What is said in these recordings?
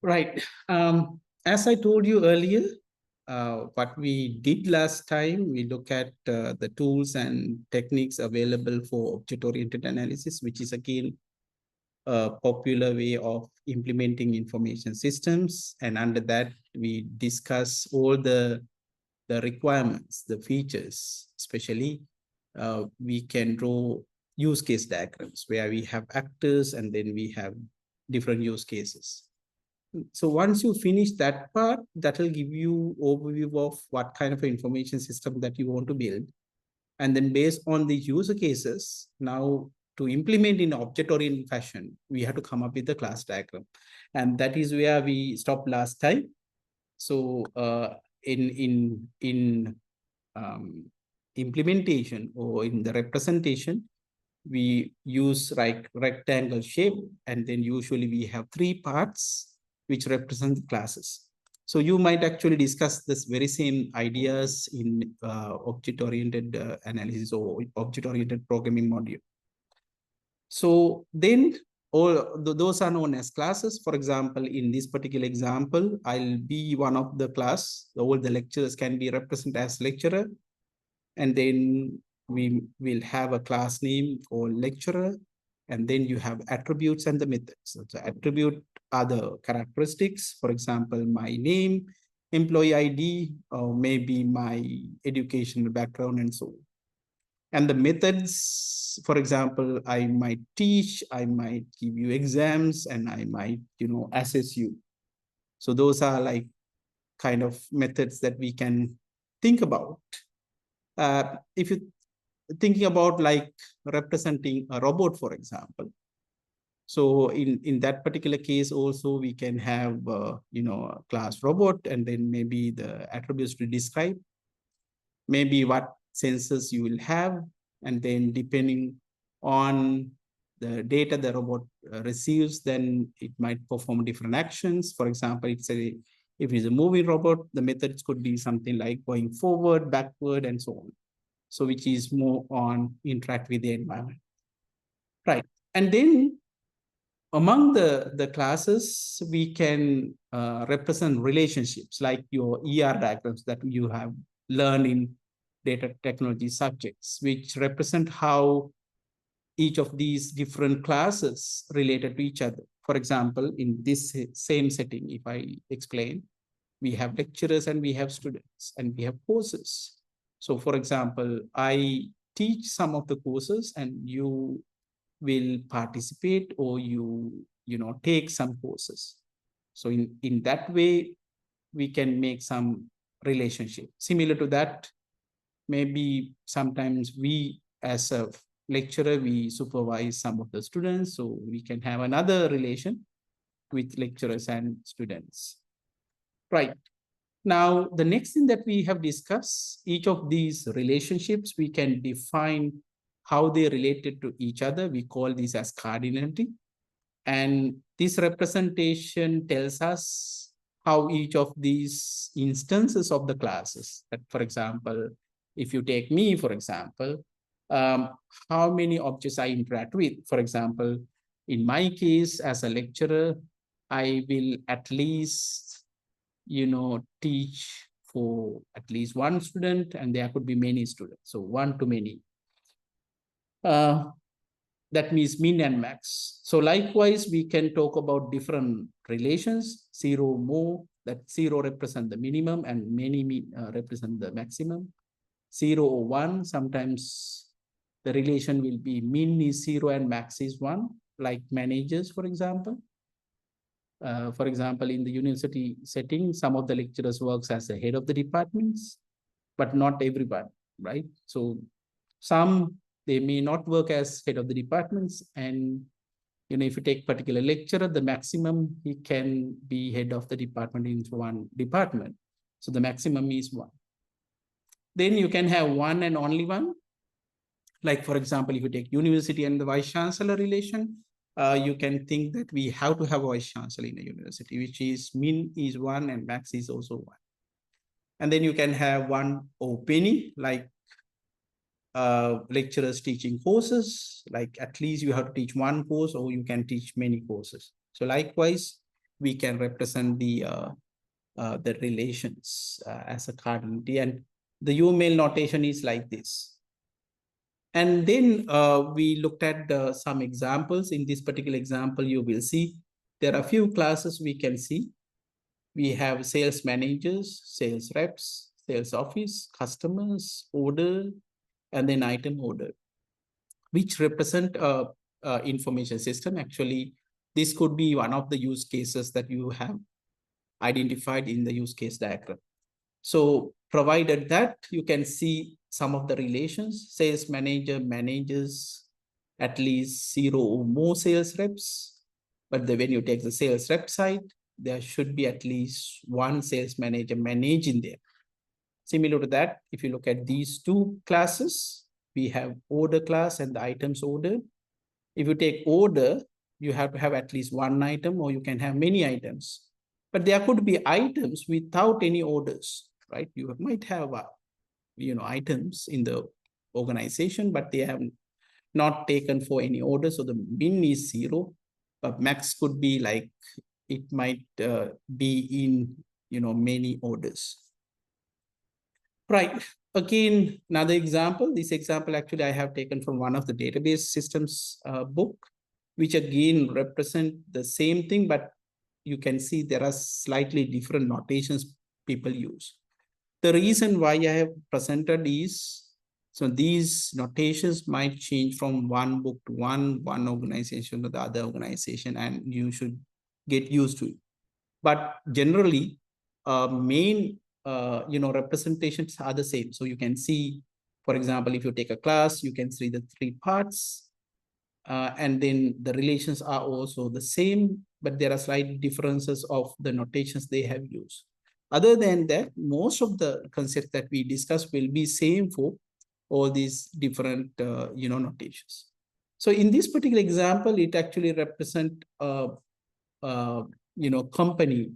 Right. As I told you earlier, what we did last time, we look at the tools and techniques available for object-oriented analysis, which is again a popular way of implementing information systems. And under that, we discuss all the requirements, the features, especially we can draw use case diagrams where we have actors and then we have different use cases. So once you finish that part, that will give you overview of what kind of information system that you want to build. And then based on the user cases, now to implement in object-oriented fashion, we have to come up with the class diagram. And that is where we stopped last time. So in implementation or in the representation, we use rectangle shape, and then usually we have three parts which represent the classes. So you might actually discuss this very same ideas in object-oriented analysis or object-oriented programming module. So then all those are known as classes. For example, in this particular example, I'll be one of the class. All the lecturers can be represented as lecturer. And then we will have a class name or lecturer. And then you have attributes and the methods. So the attribute are the characteristics. For example, my name, employee ID, or maybe my educational background and so on. And the methods, for example, I might teach, I might give you exams, and I might, assess you. So those are like kind of methods that we can think about. If you're thinking about like representing a robot, for example, so in that particular case also we can have, a class robot, and then maybe the attributes to describe, maybe what sensors you will have, and then depending on the data the robot receives, then it might perform different actions. For example, if it's a moving robot, the methods could be something like going forward, backward, and so on. So which is more on interact with the environment. Right. And then among the classes, we can represent relationships like your ER diagrams that you have learned in data technology subjects, which represent how each of these different classes related to each other. For example, in this same setting, if I explain, we have lecturers and we have students and we have courses. So for example, I teach some of the courses and you will participate or you take some courses. So in that way, we can make some relationship. Similar to that, maybe sometimes we as a lecturer, we supervise some of the students, so we can have another relation with lecturers and students. Right. Now, the next thing that we have discussed, each of these relationships, we can define how they related to each other. We call this as cardinality. And this representation tells us how each of these instances of the classes, that for example, if you take me, for example, how many objects I interact with. For example, in my case, as a lecturer, I will at least, teach for at least one student, and there could be many students. So one to many. That means min and max. So likewise, we can talk about different relations. 0 more, that 0 represent the minimum and many represent the maximum. 0 or 1, sometimes the relation will be min is 0 and max is 1, like managers, for example. For example, in the university setting, some of the lecturers works as the head of the departments, but not everyone, right? So some, they may not work as head of the departments. And, if you take particular lecturer, the maximum he can be head of the department in one department. So the maximum is 1. Then you can have 1 and only 1. Like, for example, if you take university and the vice chancellor relation, you can think that we have to have a vice chancellor in a university, which is min is 1 and max is also 1. And then you can have 1 or penny, like lecturers teaching courses, like at least you have to teach one course or you can teach many courses. So likewise, we can represent the relations as a cardinality, and the UML notation is like this. And then we looked at some examples. In this particular example, you will see there are a few classes we can see. We have sales managers, sales reps, sales office, customers, order, and then item order, which represent information system. Actually, this could be one of the use cases that you have identified in the use case diagram. So provided that you can see some of the relations, sales manager manages at least 0 or more sales reps. But when you take the sales rep side, there should be at least one sales manager managing there. Similar to that, if you look at these two classes, we have order class and the items order. If you take order, you have to have at least one item, or you can have many items. But there could be items without any orders, right? You might have items in the organization, but they have not taken for any order, so the bin is 0. But max could be like, it might be in many orders. Right. Again, another example. This example actually I have taken from one of the database systems book, which again represent the same thing, but you can see there are slightly different notations people use. The reason why I have presented is, so these notations might change from one book to one organization to the other organization, and you should get used to it. But generally, main representations are the same. So you can see, for example, if you take a class, you can see the 3 parts, and then the relations are also the same, but there are slight differences of the notations they have used. Other than that, most of the concepts that we discuss will be same for all these different notations. So in this particular example, it actually represent company,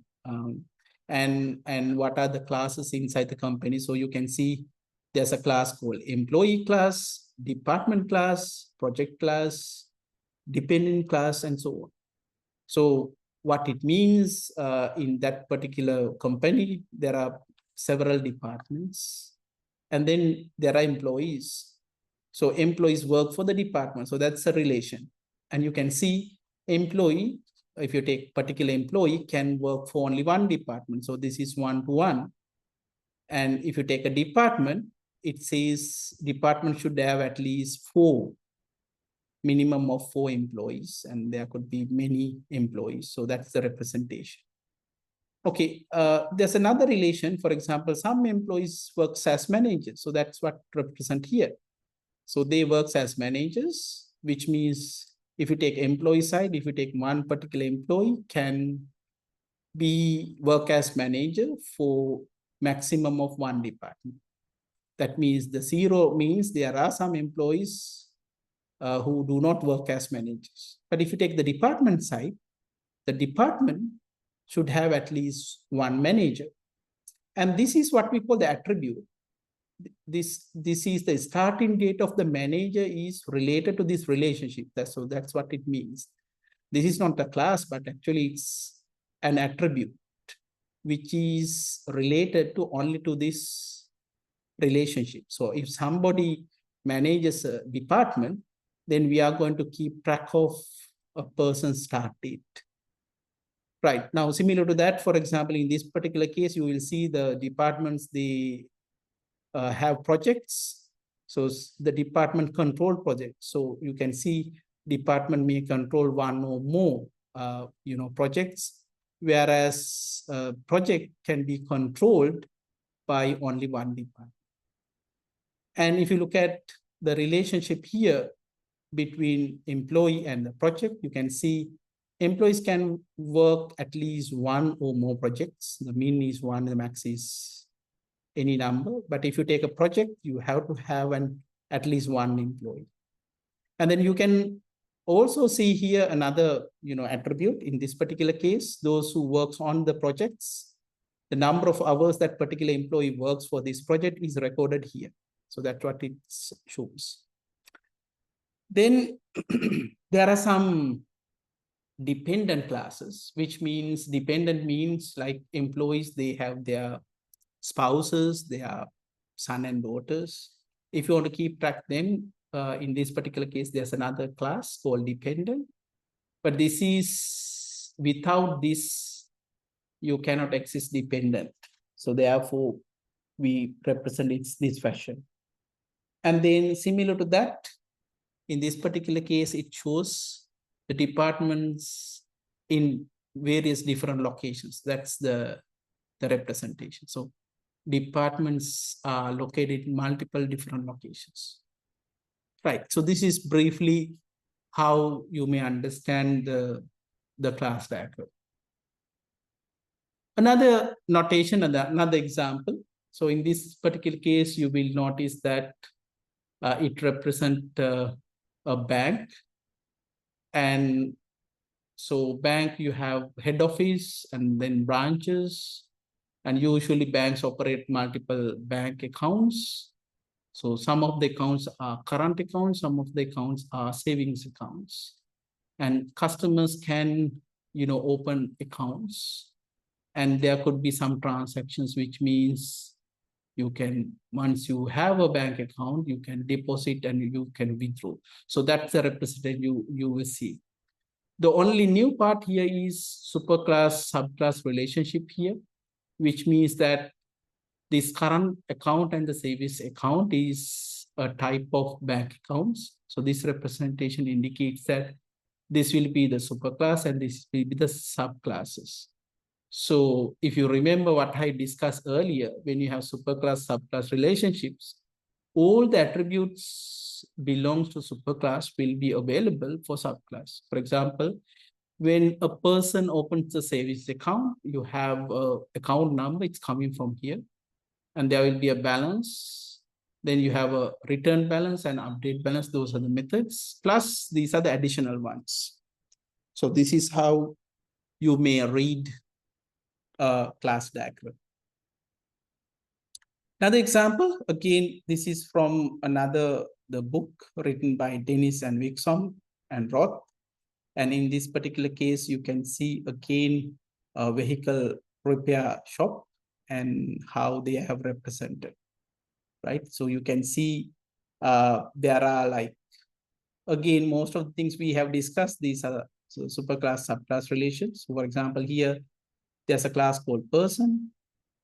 and what are the classes inside the company. So you can see there's a class called employee class, department class, project class, dependent class, and so on. So what it means in that particular company, there are several departments, and then there are employees. So employees work for the department. So that's a relation. And you can see employee, if you take particular employee, can work for only one department. So this is 1-to-1. And if you take a department, it says department should have at least 4, minimum of 4 employees, and there could be many employees. So that's the representation. Okay, there's another relation. For example, some employees work as managers. So that's what represent here. So they work as managers, which means if you take employee side, if you take one particular employee can be work as manager for maximum of 1 department. That means the 0 means there are some employees who do not work as managers. But if you take the department side, the department should have at least 1 manager. And this is what we call the attribute. This is the starting date of the manager is related to this relationship. So that's what it means. This is not a class, but actually it's an attribute which is related to only to this relationship. So if somebody manages a department, then we are going to keep track of a person's start date. Right. Now, similar to that, for example, in this particular case, you will see the departments, they have projects. So the department control projects. So you can see department may control 1 or more projects, whereas project can be controlled by only 1 department. And if you look at the relationship here between employee and the project, you can see employees can work at least 1 or more projects. The mean is 1, the max is any number. But if you take a project, you have to have at least 1 employee. And then you can also see here another attribute. In this particular case, those who works on the projects, the number of hours that particular employee works for this project is recorded here. So that's what it shows. Then there are some dependent classes, which means dependent means like employees, they have their spouses, their son and daughters. If you want to keep track them, in this particular case, there's another class called dependent. But this is, without this, you cannot exist dependent. So therefore, we represent it this fashion. And then similar to that, in this particular case, it shows the departments in various different locations. That's the representation. So departments are located in multiple different locations. Right. So this is briefly how you may understand the class diagram. Another notation, another example. So in this particular case, you will notice that it represents a bank. And so bank, you have head office and then branches. And usually banks operate multiple bank accounts. So some of the accounts are current accounts, some of the accounts are savings accounts. And customers can, open accounts. And there could be some transactions, which means you can, once you have a bank account, you can deposit and you can withdraw. So that's the representation you will see. The only new part here is superclass, subclass relationship here, which means that this current account and the savings account is a type of bank accounts. So this representation indicates that this will be the superclass and this will be the subclasses. So if you remember what I discussed earlier, when you have superclass, subclass relationships, all the attributes belongs to superclass will be available for subclass. For example, when a person opens a savings account, you have an account number, it's coming from here, and there will be a balance. Then you have a return balance and update balance. Those are the methods. Plus, these are the additional ones. So this is how you may read a class diagram. Another example, again, this is from the book written by Dennis and Wixom and Roth. And in this particular case, you can see again a vehicle repair shop and how they have represented, right? So you can see there are like, again, most of the things we have discussed, these are superclass, subclass relations. So for example, here, there's a class called person,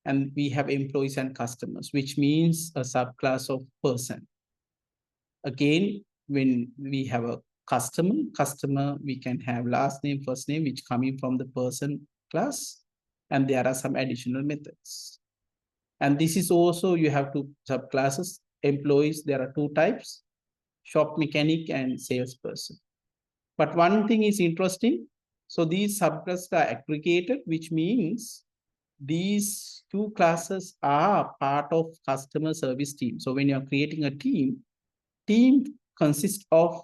and we have employees and customers, which means a subclass of person. Again, when we have a customer, we can have last name, first name, which coming from the person class, and there are some additional methods. And this is also, you have two subclasses. Employees, there are two types, shop mechanic and salesperson. But one thing is interesting. So these subclasses are aggregated, which means these two classes are part of customer service team. So when you're creating a team consists of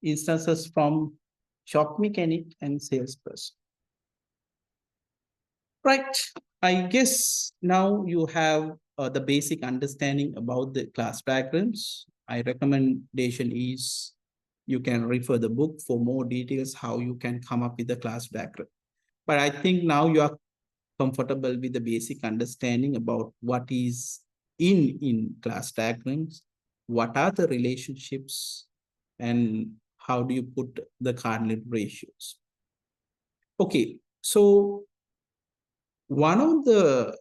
instances from shop mechanic and salesperson. Right. I guess now you have the basic understanding about the class diagrams. My recommendation is you can refer the book for more details how you can come up with the class diagram. But I think now you are comfortable with the basic understanding about what is in class diagrams, what are the relationships, and how do you put the cardinal ratios. Okay, so one of the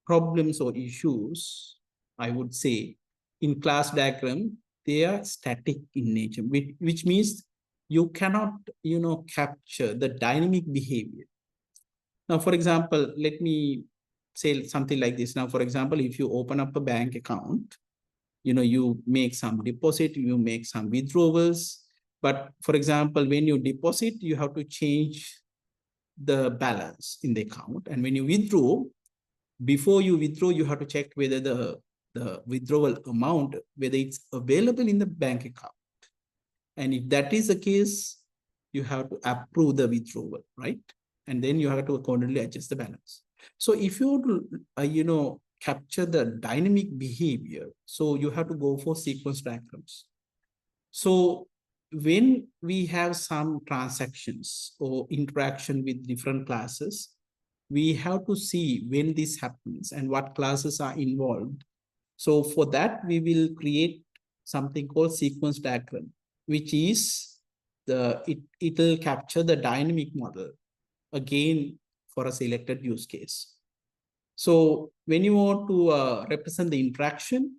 problems or issues, I would say, in class diagram, they are static in nature, which means you cannot, capture the dynamic behavior. Now, for example, let me say something like this. Now, for example, if you open up a bank account, you make some deposit, you make some withdrawals. But for example, when you deposit, you have to change the balance in the account. And when you withdraw, before you withdraw, you have to check whether the withdrawal amount, whether it's available in the bank account. And if that is the case, you have to approve the withdrawal, right? And then you have to accordingly adjust the balance. So if you want to, capture the dynamic behavior, so you have to go for sequence diagrams. So when we have some transactions or interaction with different classes, we have to see when this happens and what classes are involved. So for that, we will create something called sequence diagram, which is it will capture the dynamic model again for a selected use case. So when you want to represent the interaction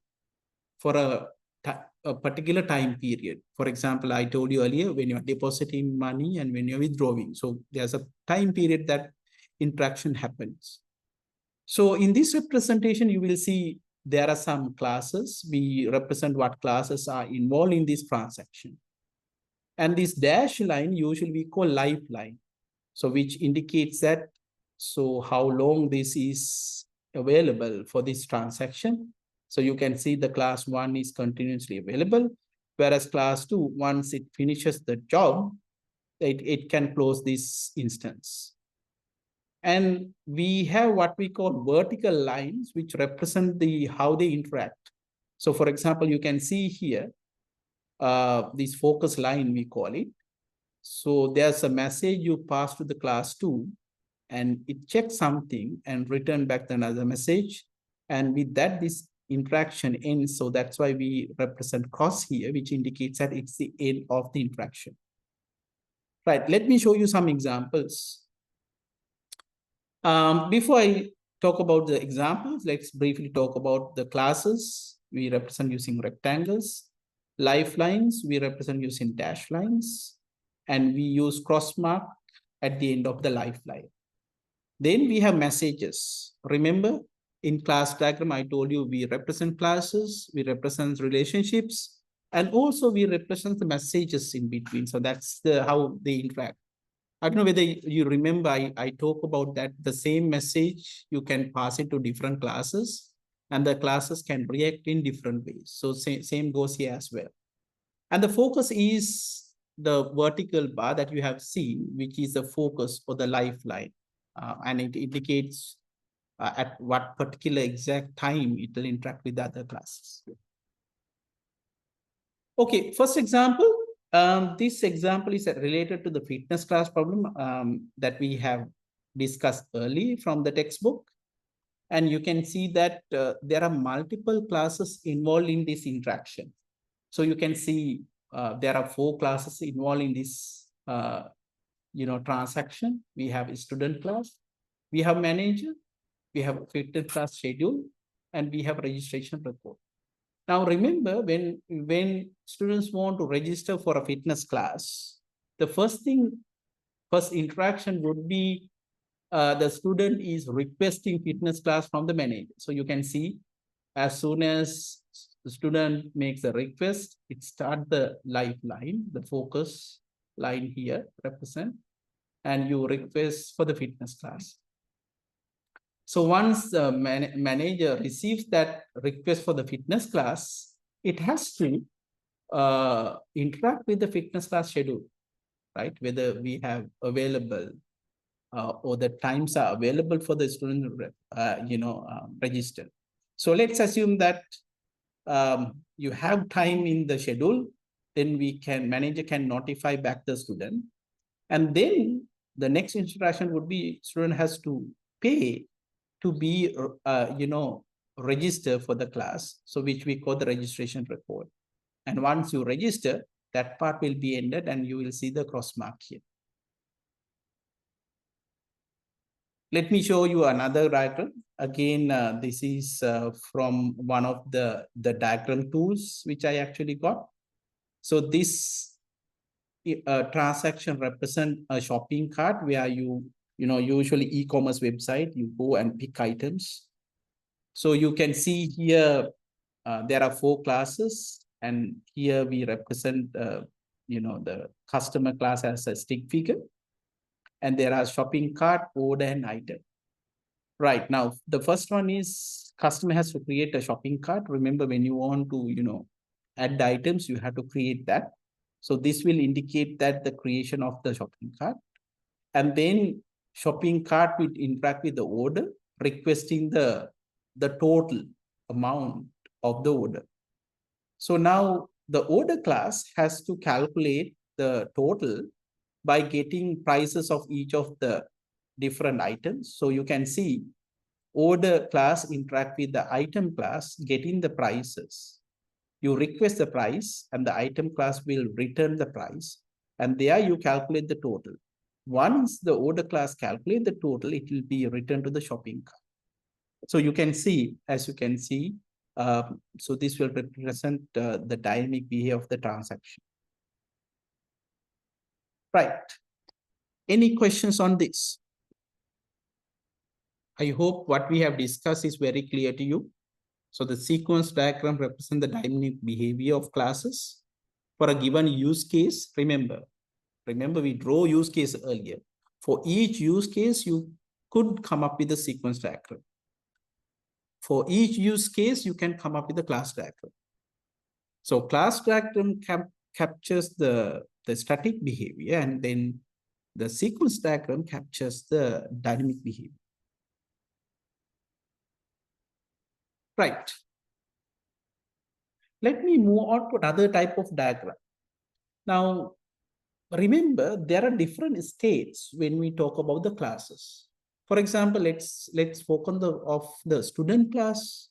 for a particular time period, for example, I told you earlier, when you're depositing money and when you're withdrawing. So there's a time period that interaction happens. So in this representation, you will see there are some classes. We represent what classes are involved in this transaction. And this dash line usually we call lifeline. So which indicates that, so how long this is available for this transaction. So you can see the class 1 is continuously available, whereas class 2, once it finishes the job, it can close this instance. And we have what we call vertical lines, which represent how they interact. So for example, you can see here, this focus line, we call it. So there's a message you pass to the class 2, and it checks something and return back another message. And with that, this interaction ends. So that's why we represent cross here, which indicates that it's the end of the interaction. Right, let me show you some examples. Before I talk about the examples, let's briefly talk about the classes. We represent using rectangles. Lifelines, we represent using dash lines. And we use cross mark at the end of the lifeline. Then we have messages. Remember, in class diagram, I told you we represent classes, we represent relationships, and also we represent the messages in between. So that's how they interact. I don't know whether you remember, I talk about that the same message, you can pass it to different classes, and the classes can react in different ways. So same goes here as well. And the focus is the vertical bar that you have seen, which is the focus or the lifeline. And it indicates at what particular exact time it will interact with the other classes. Okay, first example. This example is related to the fitness class problem that we have discussed early from the textbook. And you can see that there are multiple classes involved in this interaction. So you can see there are 4 classes involved in this transaction. We have a student class, we have manager, we have a fitness class schedule, and we have registration report. Now remember, when students want to register for a fitness class, the first interaction would be the student is requesting fitness class from the manager. So you can see as soon as the student makes a request, it starts the lifeline, the focus line here represent, and you request for the fitness class. So once the manager receives that request for the fitness class, it has to interact with the fitness class schedule, right? Whether we have available or the times are available for the student, register. So let's assume that you have time in the schedule, then manager can notify back the student. And then the next interaction would be student has to pay to be, register for the class. So which we call the registration report. And once you register, that part will be ended and you will see the cross mark here. Let me show you another diagram. Again, this is from one of the diagram tools, which I actually got. So this transaction represent a shopping cart where usually e-commerce website, you go and pick items. So you can see here, there are 4 classes, and here we represent, the customer class as a stick figure. And there are shopping cart, order, and item. Right, now, the first one is customer has to create a shopping cart. Remember, when you want to, add the items, you have to create that. So this will indicate that the creation of the shopping cart. And then shopping cart will interact with the order, requesting the total amount of the order. So now the order class has to calculate the total by getting prices of each of the different items. So you can see order class interact with the item class, getting the prices. You request the price and the item class will return the price. And there you calculate the total. Once the order class calculate the total, it will be returned to the shopping cart. So you can see, as you can see, so this will represent the dynamic behavior of the transaction. Right. Any questions on this? I hope what we have discussed is very clear to you. So the sequence diagram represents the dynamic behavior of classes for a given use case. Remember we draw use case earlier. For each use case, you could come up with a sequence diagram. For each use case, you can come up with a class diagram. So class diagram captures the static behavior, and then the sequence diagram captures the dynamic behavior. Right. Let me move on to another type of diagram. Now, remember, there are different states when we talk about the classes. For example, let's focus on the student class.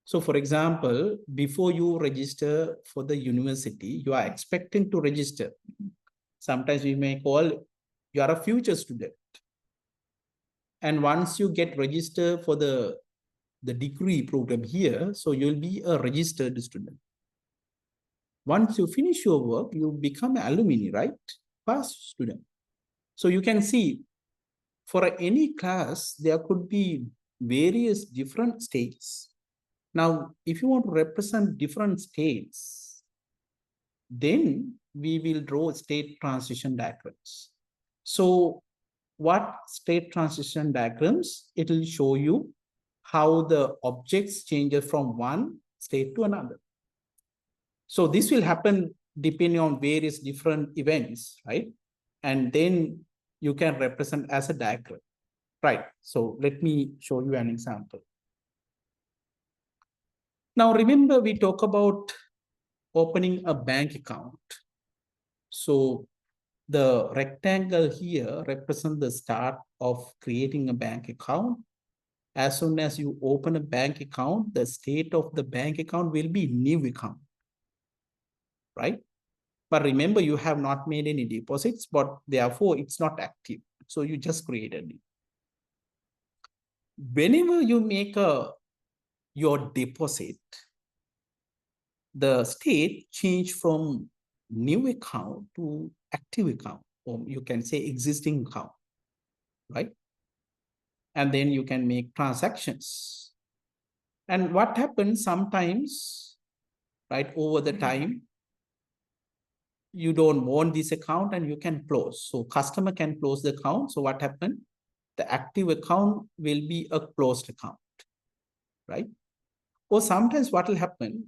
So for example, before you register for the university, you are expecting to register. Sometimes we may call you are a future student. And once you get registered for the degree program here, so you'll be a registered student. Once you finish your work, you become an alumni, right? Past student. So you can see for any class, there could be various different states. Now, if you want to represent different states, then we will draw state transition diagrams. So what state transition diagrams? It will show you how the objects changes from one state to another. So this will happen depending on various different events, right? And then you can represent as a diagram, right? So let me show you an example. Now, remember we talk about opening a bank account. So the rectangle here represents the start of creating a bank account. As soon as you open a bank account, the state of the bank account will be new account, right? But remember, you have not made any deposits, but therefore it's not active. So you just created it. Whenever you make your deposit, the state change from new account to active account, or you can say existing account, right? And then you can make transactions. And what happens sometimes, right, over the time, you don't want this account and you can close. So customer can close the account. So what happened? The active account will be a closed account, right? Or sometimes what will happen?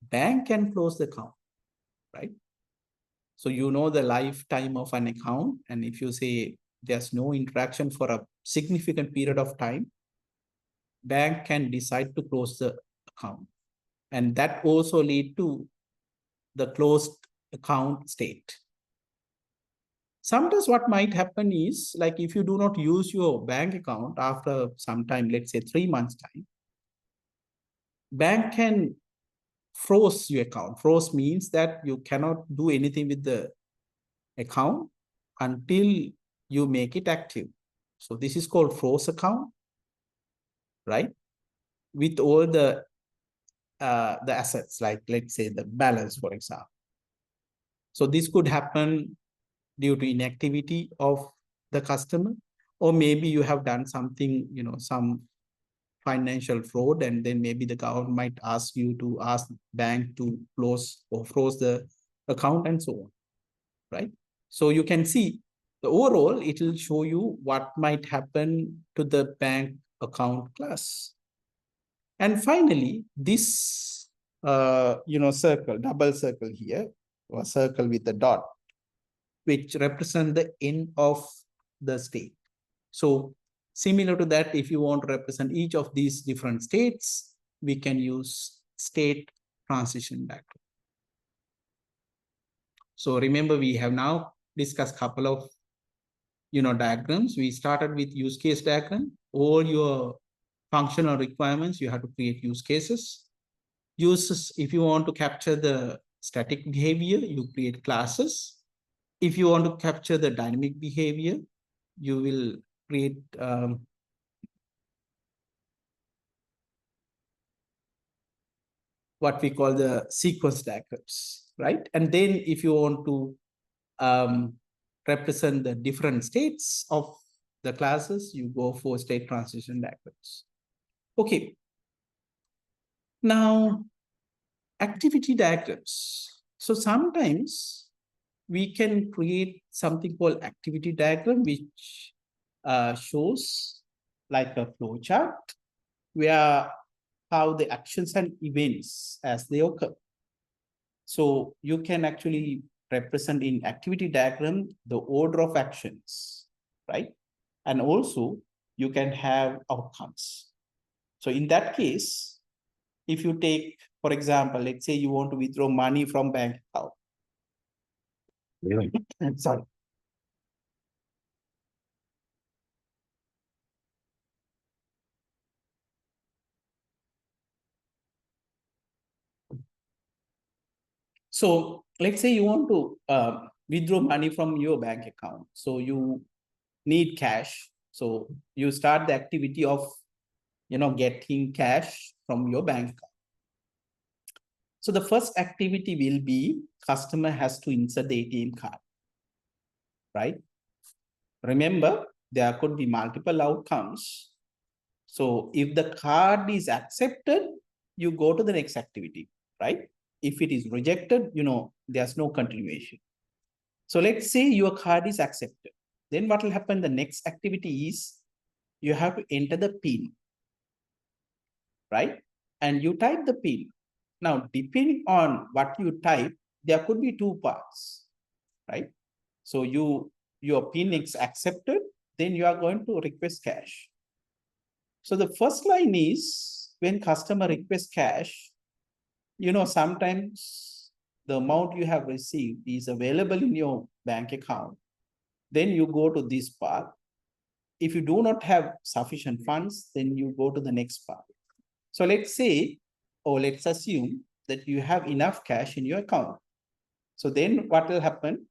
Bank can close the account, right? So you know the lifetime of an account. And if you say there's no interaction for a significant period of time, bank can decide to close the account. And that also lead to the closed account state. Sometimes what might happen is, like if you do not use your bank account after some time, let's say 3 months time, bank can froze your account. Froze means that you cannot do anything with the account until you make it active. So this is called froze account, right? With all the assets, like let's say the balance, for example. So this could happen due to inactivity of the customer, or maybe you have done something, some financial fraud, and then maybe the government might ask you to ask bank to close or froze the account and so on, right? So you can see the overall, it will show you what might happen to the bank account class. And finally, this, circle, double circle here, or circle with the dot, which represent the end of the state. So similar to that, if you want to represent each of these different states, we can use state transition diagram. So remember, we have now discussed couple of diagrams. We started with use case diagram. All your functional requirements, you have to create use cases. Uses, if you want to capture the static behavior, you create classes. If you want to capture the dynamic behavior, you will create what we call the sequence diagrams, right? And then if you want to represent the different states of the classes, you go for state transition diagrams. Okay. Now, activity diagrams. So sometimes we can create something called activity diagram, which shows like a flow chart where how the actions and events as they occur. So you can actually represent in activity diagram the order of actions, right? And also you can have outcomes. So in that case, if you take, for example, let's say you want to withdraw money from bank account. Sorry. So let's say you want to withdraw money from your bank account. So you need cash. So you start the activity of getting cash from your bank account. So the first activity will be customer has to insert the ATM card, right? Remember, there could be multiple outcomes. So if the card is accepted, you go to the next activity, right? If it is rejected, there's no continuation. So let's say your card is accepted. Then what will happen? The next activity is you have to enter the PIN, right? And you type the PIN. Now, depending on what you type, there could be two parts, right? So your PIN is accepted, then you are going to request cash. So the first line is when customer requests cash, sometimes the amount you have received is available in your bank account. Then you go to this part. If you do not have sufficient funds, then you go to the next part. So let's say, or let's assume that you have enough cash in your account. So then what will happen?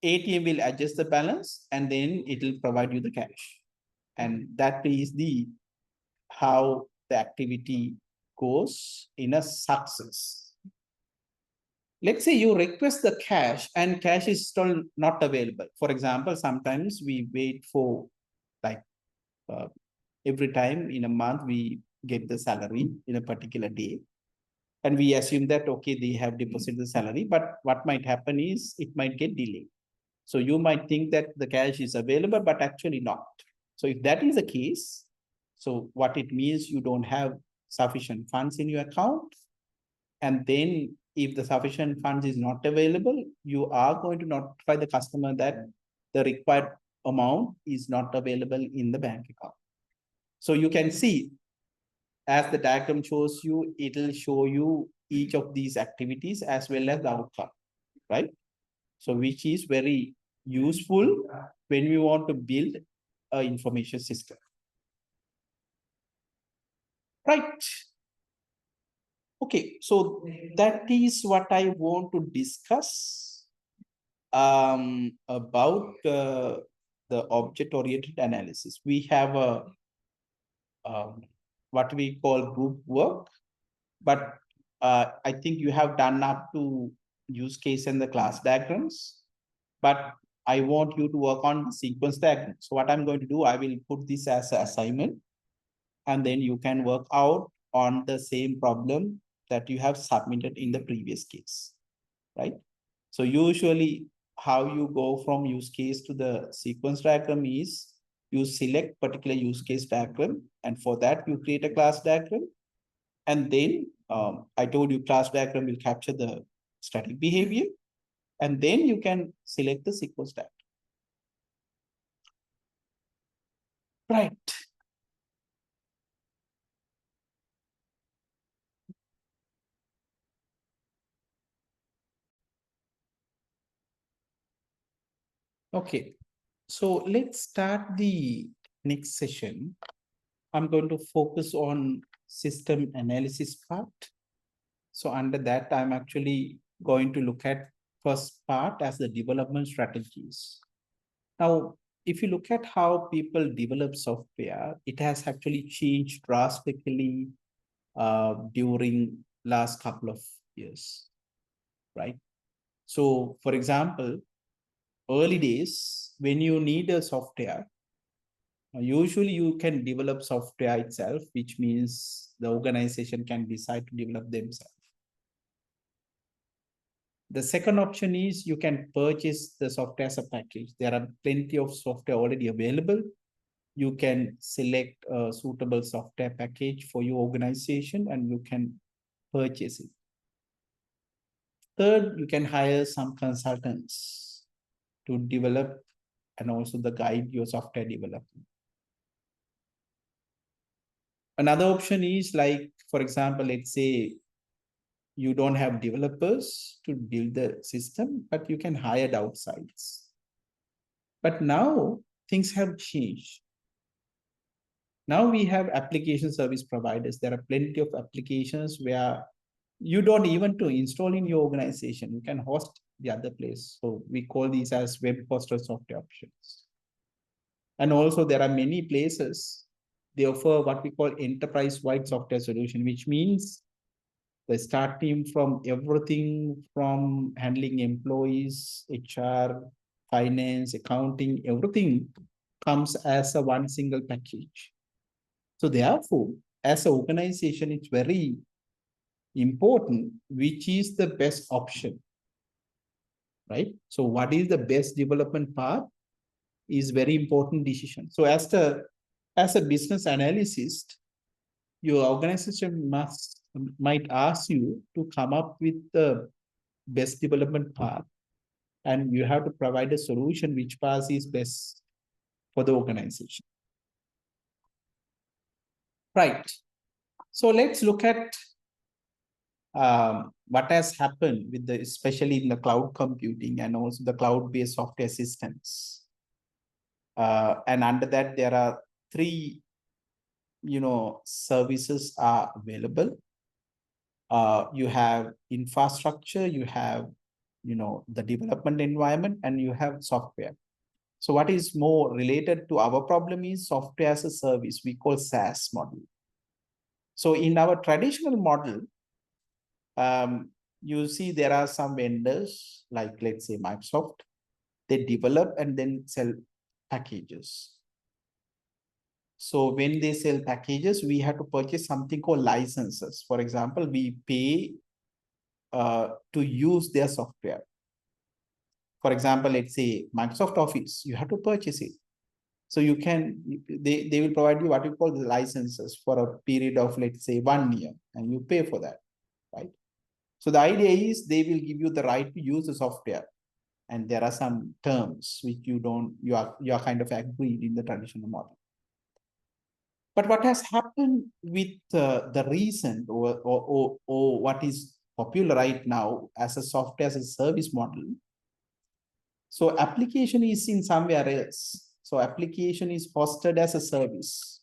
ATM will adjust the balance and then it will provide you the cash. And that is the how the activity goes in a success. Let's say you request the cash and cash is still not available. For example, sometimes we wait for like every time in a month we get the salary in a particular day. And we assume that, okay, they have deposited the salary, but what might happen is it might get delayed. So you might think that the cash is available, but actually not. So if that is the case, so what it means, you don't have sufficient funds in your account. And then if the sufficient funds is not available, you are going to notify the customer that the required amount is not available in the bank account. So you can see, as the diagram shows you, it will show you each of these activities as well as the outcome, right? So which is very useful when we want to build an information system. Right. Okay, so that is what I want to discuss about the object-oriented analysis. We have a what we call group work, but I think you have done up to use case and the class diagrams, but I want you to work on the sequence diagram. So what I'm going to do, I will put this as an assignment, and then you can work out on the same problem that you have submitted in the previous case, right? So usually how you go from use case to the sequence diagram is you select particular use case diagram, and for that you create a class diagram. And then I told you class diagram will capture the static behavior, and then you can select the sequence diagram. Right. Okay, so let's start the next session. I'm going to focus on system analysis part. So under that, I'm actually going to look at first part as the development strategies. Now, if you look at how people develop software, it has actually changed drastically during last couple of years, right? So, for example, early days, when you need a software, usually you can develop software itself, which means the organization can decide to develop themselves. The second option is you can purchase the software as a package. There are plenty of software already available. You can select a suitable software package for your organization and you can purchase it. Third, you can hire some consultants to develop and also the guide your software development. Another option is like, for example, let's say you don't have developers to build the system, but you can hire the outsides. But now things have changed. Now we have application service providers. There are plenty of applications where you don't even to install in your organization. You can host the other place. So we call these as web hosted software options. And also there are many places they offer what we call enterprise-wide software solution, which means the start team from everything from handling employees, HR, finance, accounting, everything comes as a one single package. So therefore, as an organization, it's very important which is the best option, right? So what is the best development path is very important decision. So as a business analyst, your organization might ask you to come up with the best development path, and you have to provide a solution which path is best for the organization. Right. So let's look at what has happened with the, especially in the cloud computing and also the cloud-based software systems. And under that, there are three, services are available. You have infrastructure, you have, the development environment, and you have software. So what is more related to our problem is software as a service, we call SaaS model. So in our traditional model, you see there are some vendors like, let's say Microsoft, they develop and then sell packages. So when they sell packages, we have to purchase something called licenses. For example, we pay to use their software. For example, let's say Microsoft Office, you have to purchase it. So you can, they will provide you what you call the licenses for a period of, let's say, 1 year, and you pay for that, right? So the idea is they will give you the right to use the software. And there are some terms which you are kind of agreed in the traditional model. But what has happened with the recent or what is popular right now as a software as a service model? So application is in somewhere else. So application is hosted as a service.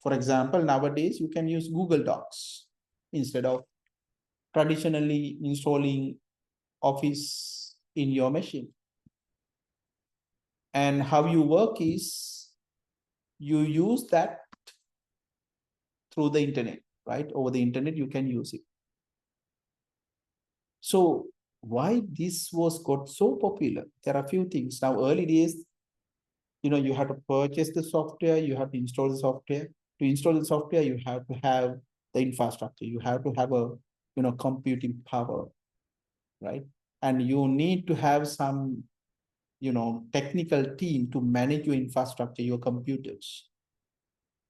For example, nowadays you can use Google Docs instead of traditionally installing Office in your machine. And how you work is you use that through the internet, right? Over the internet, you can use it. So why this was got so popular? There are a few things. Now, early days, you have to purchase the software, you have to install the software. To install the software, you have to have the infrastructure, you have to have a computing power, right? And you need to have some technical team to manage your infrastructure, your computers.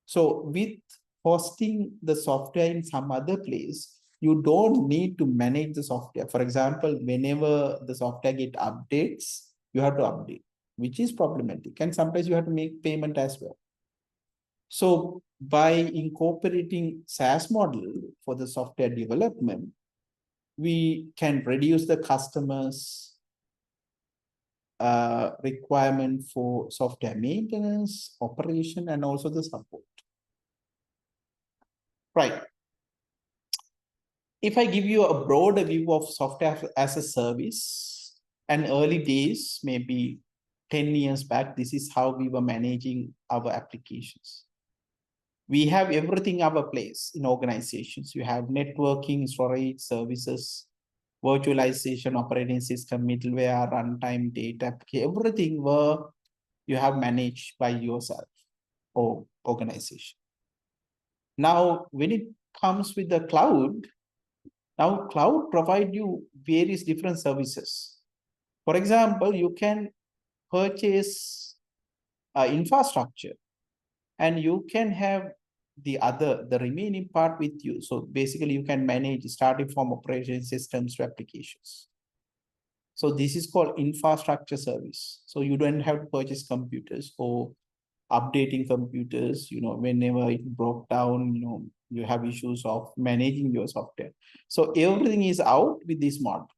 So with hosting the software in some other place, you don't need to manage the software. For example, whenever the software get updates, you have to update, which is problematic. And sometimes you have to make payment as well. So by incorporating SaaS model for the software development, we can reduce the customers' requirement for software maintenance, operation, and also the support. Right. If I give you a broader view of software as a service, and early days, maybe 10 years back, this is how we were managing our applications. We have everything our place in organizations. You have networking, storage, services, virtualization, operating system, middleware, runtime, data, everything where you have managed by yourself or organization. Now, when it comes with the cloud, now cloud provide you various different services. For example, you can purchase infrastructure and you can have the remaining part with you. So basically you can manage starting from operation systems to applications. So this is called infrastructure service. So you don't have to purchase computers or updating computers, whenever it broke down, you have issues of managing your software. So everything is out with this model.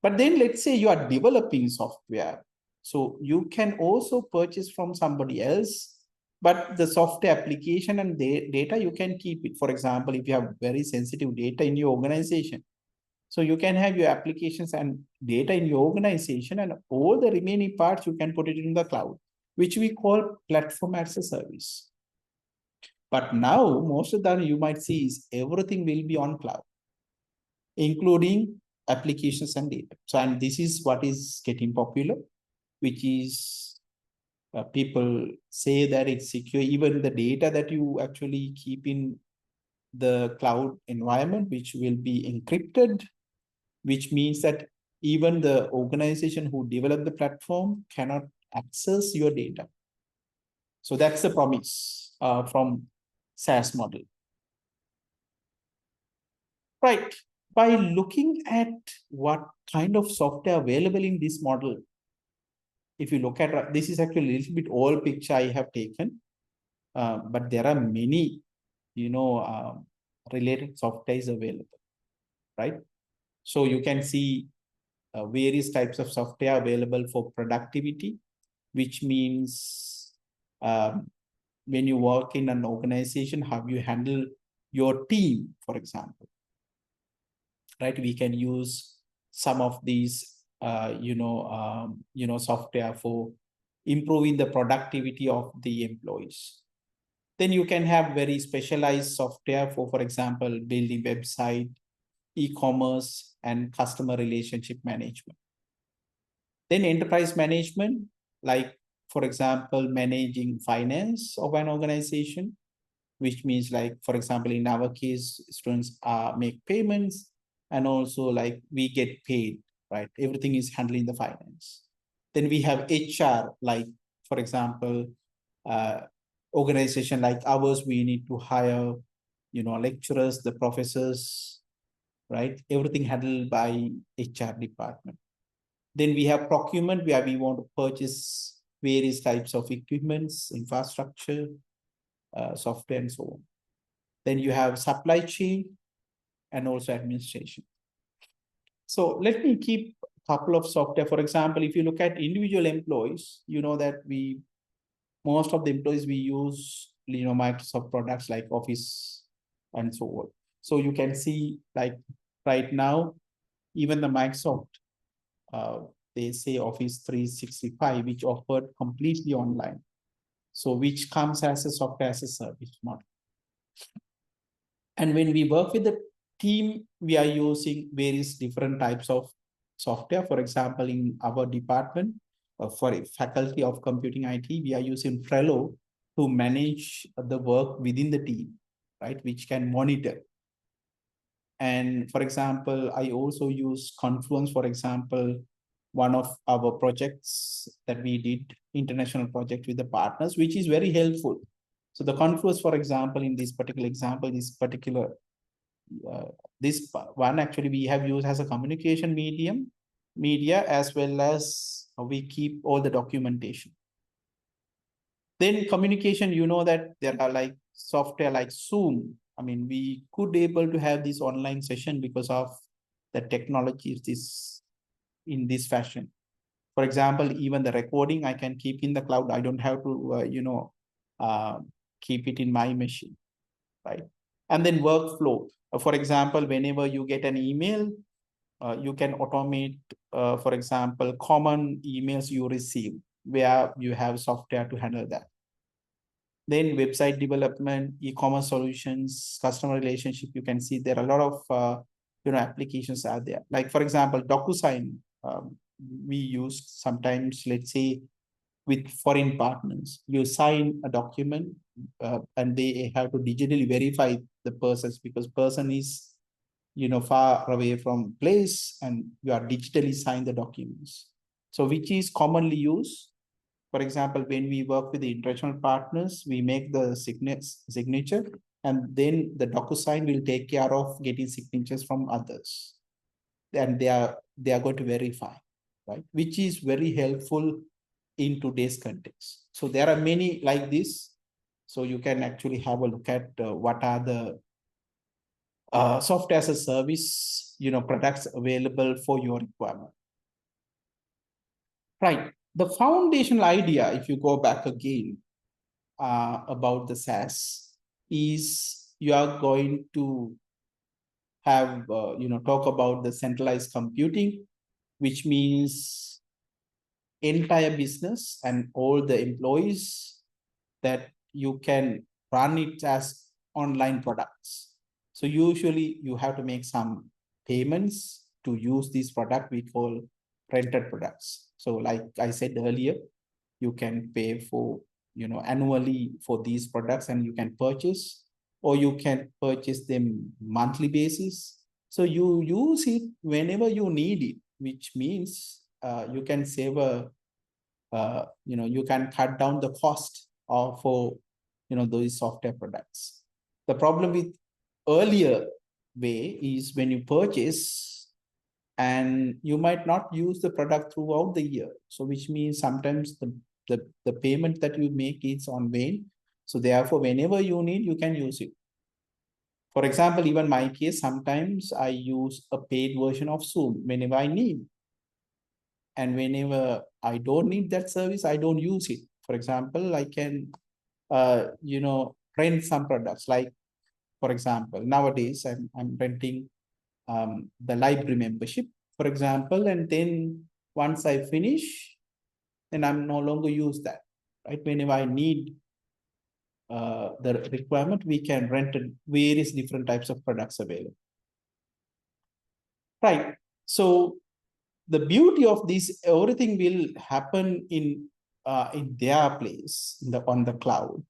But then let's say you are developing software. So you can also purchase from somebody else, but the software application and the data, you can keep it. For example, if you have very sensitive data in your organization, so you can have your applications and data in your organization, and all the remaining parts, you can put it in the cloud, which we call platform as a service. But now, most of the time you might see is everything will be on cloud, including applications and data. So, and this is what is getting popular, which is people say that it's secure. Even the data that you actually keep in the cloud environment, which will be encrypted, which means that even the organization who developed the platform cannot access your data. So that's the promise from SaaS model. Right. By looking at what kind of software available in this model, if you look at, this is actually a little bit old picture I have taken, but there are many, related softwares available, right? So you can see various types of software available for productivity, which means when you work in an organization, how you handle your team, for example, right? We can use some of these, software for improving the productivity of the employees. Then you can have very specialized software for example, building website, e-commerce, and customer relationship management. Then enterprise management, like, for example, managing finance of an organization, which means, like, for example, in our case, students make payments, and also like we get paid, right? Everything is handling the finance. Then we have HR, like, for example, organization like ours, we need to hire, lecturers, the professors, right? Everything handled by HR department. Then we have procurement, where we want to purchase various types of equipments, infrastructure, software, and so on. Then you have supply chain and also administration. So let me keep a couple of software. For example, if you look at individual employees, you know that most of the employees, we use, Microsoft products like Office and so on. So you can see, like, right now, even the Microsoft, they say Office 365, which offered completely online. So which comes as a software as a service model. And when we work with the team, we are using various different types of software. For example, in our department, for faculty of computing IT, we are using Trello to manage the work within the team, right? Which can monitor. And for example, I also use Confluence, for example, one of our projects that we did, international project with the partners, which is very helpful. So the Confluence, for example, in this particular example, this one actually we have used as a communication media, as well as we keep all the documentation. Then communication, that there are like software like Zoom. I mean, we could be able to have this online session because of the technology is in this fashion. For example, even the recording I can keep in the cloud. I don't have to, keep it in my machine, right? And then workflow. For example, whenever you get an email, you can automate, for example, common emails you receive where you have software to handle that. Then website development, e-commerce solutions, customer relationship, you can see there are a lot of applications are there. Like for example, DocuSign, we use sometimes, let's say, with foreign partners. You sign a document and they have to digitally verify the persons, because person is far away from place, and you are digitally sign the documents. So which is commonly used. For example, when we work with the international partners, we make the signature, and then the DocuSign will take care of getting signatures from others. And they are going to verify, right? Which is very helpful in today's context. So there are many like this. So you can actually have a look at what are the software as a service, products available for your requirement. Right. The foundational idea, if you go back again about the SaaS, is you are going to have, talk about the centralized computing, which means entire business and all the employees, that you can run it as online products. So usually you have to make some payments to use this product we call rented products. So like I said earlier, you can pay for, annually for these products, and you can purchase, or you can purchase them monthly basis. So you use it whenever you need it, which means you can save you can cut down the cost for those software products. The problem with earlier way is when you purchase and you might not use the product throughout the year. So which means sometimes the payment that you make is on vain. So therefore, whenever you need, you can use it. For example, even my case, sometimes I use a paid version of Zoom whenever I need. And whenever I don't need that service, I don't use it. For example, I can, rent some products. Like, for example, nowadays I'm renting the library membership, for example, and then once I finish, then I'm no longer use that, right? Whenever I need the requirement, we can rent various different types of products available. Right. So the beauty of this, everything will happen in their place on the cloud,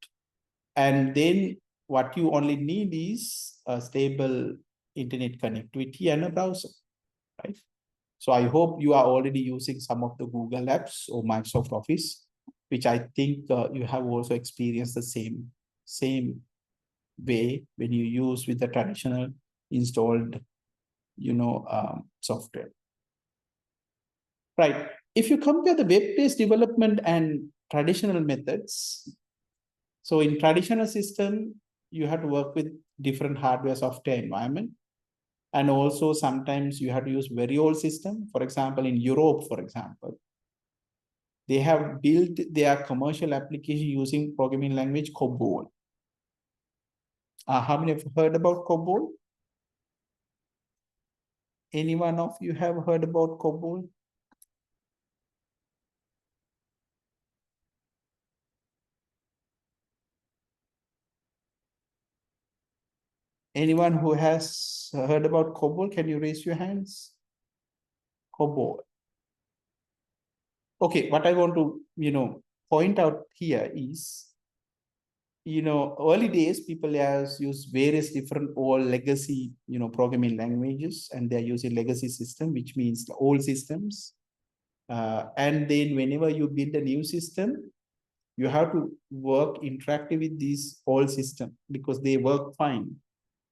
and then what you only need is a stable internet connectivity and a browser, right? So I hope you are already using some of the Google apps or Microsoft Office, which I think you have also experienced the same way when you use with the traditional installed software. Right. If you compare the web-based development and traditional methods, so in traditional system, you have to work with different hardware software environment. And also sometimes you have to use very old system. For example, in Europe, for example, they have built their commercial application using programming language COBOL. How many have heard about COBOL? Any one of you have heard about COBOL? Anyone who has heard about COBOL, can you raise your hands? COBOL. Okay, what I want to, point out here is, early days, people has used various different old legacy, programming languages, and they're using legacy system, which means the old systems. And then whenever you build a new system, you have to work interactive with these old system because they work fine.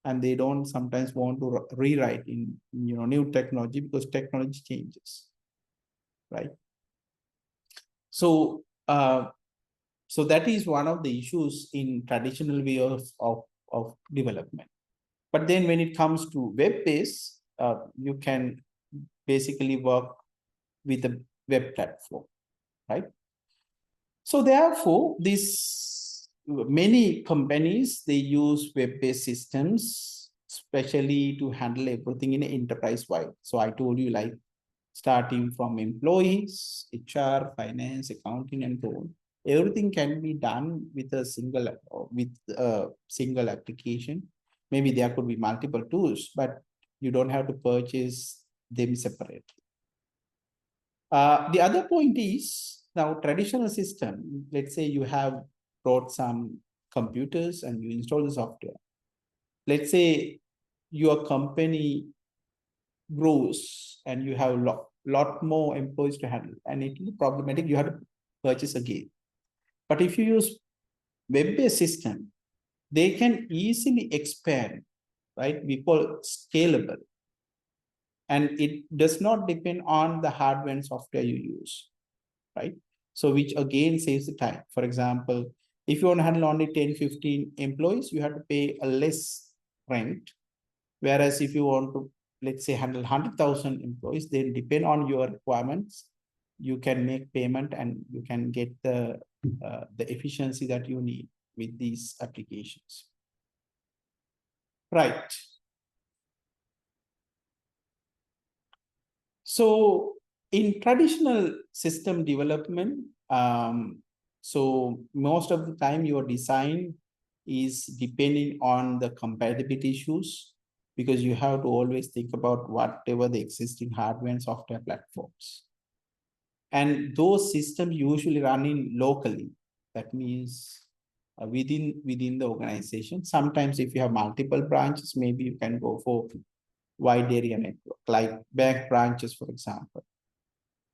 And they don't sometimes want to rewrite in new technology because technology changes, right? So so that is one of the issues in traditional way of development. But then when it comes to web-based, you can basically work with the web platform, right? So therefore, this many companies, they use web-based systems, especially to handle everything in enterprise-wide. So I told you, like, starting from employees, HR, finance, accounting, and so on. Everything can be done with a single application. Maybe there could be multiple tools, but you don't have to purchase them separately. The other point is, now traditional system, let's say you have brought some computers and you install the software. Let's say your company grows and you have a lot more employees to handle, and it is problematic, you have to purchase again. But if you use web-based system, they can easily expand, right? We call scalable. And it does not depend on the hardware and software you use, right? So which again saves the time. For example, if you want to handle only 10, 15 employees, you have to pay a less rent. Whereas if you want to, let's say, handle 100,000 employees, then depend on your requirements, you can make payment and you can get the efficiency that you need with these applications. Right. So in traditional system development, so most of the time your design is depending on the compatibility issues, because you have to always think about whatever the existing hardware and software platforms. And those systems usually run in locally. That means within the organization. Sometimes if you have multiple branches, maybe you can go for wide area network, like bank branches, for example.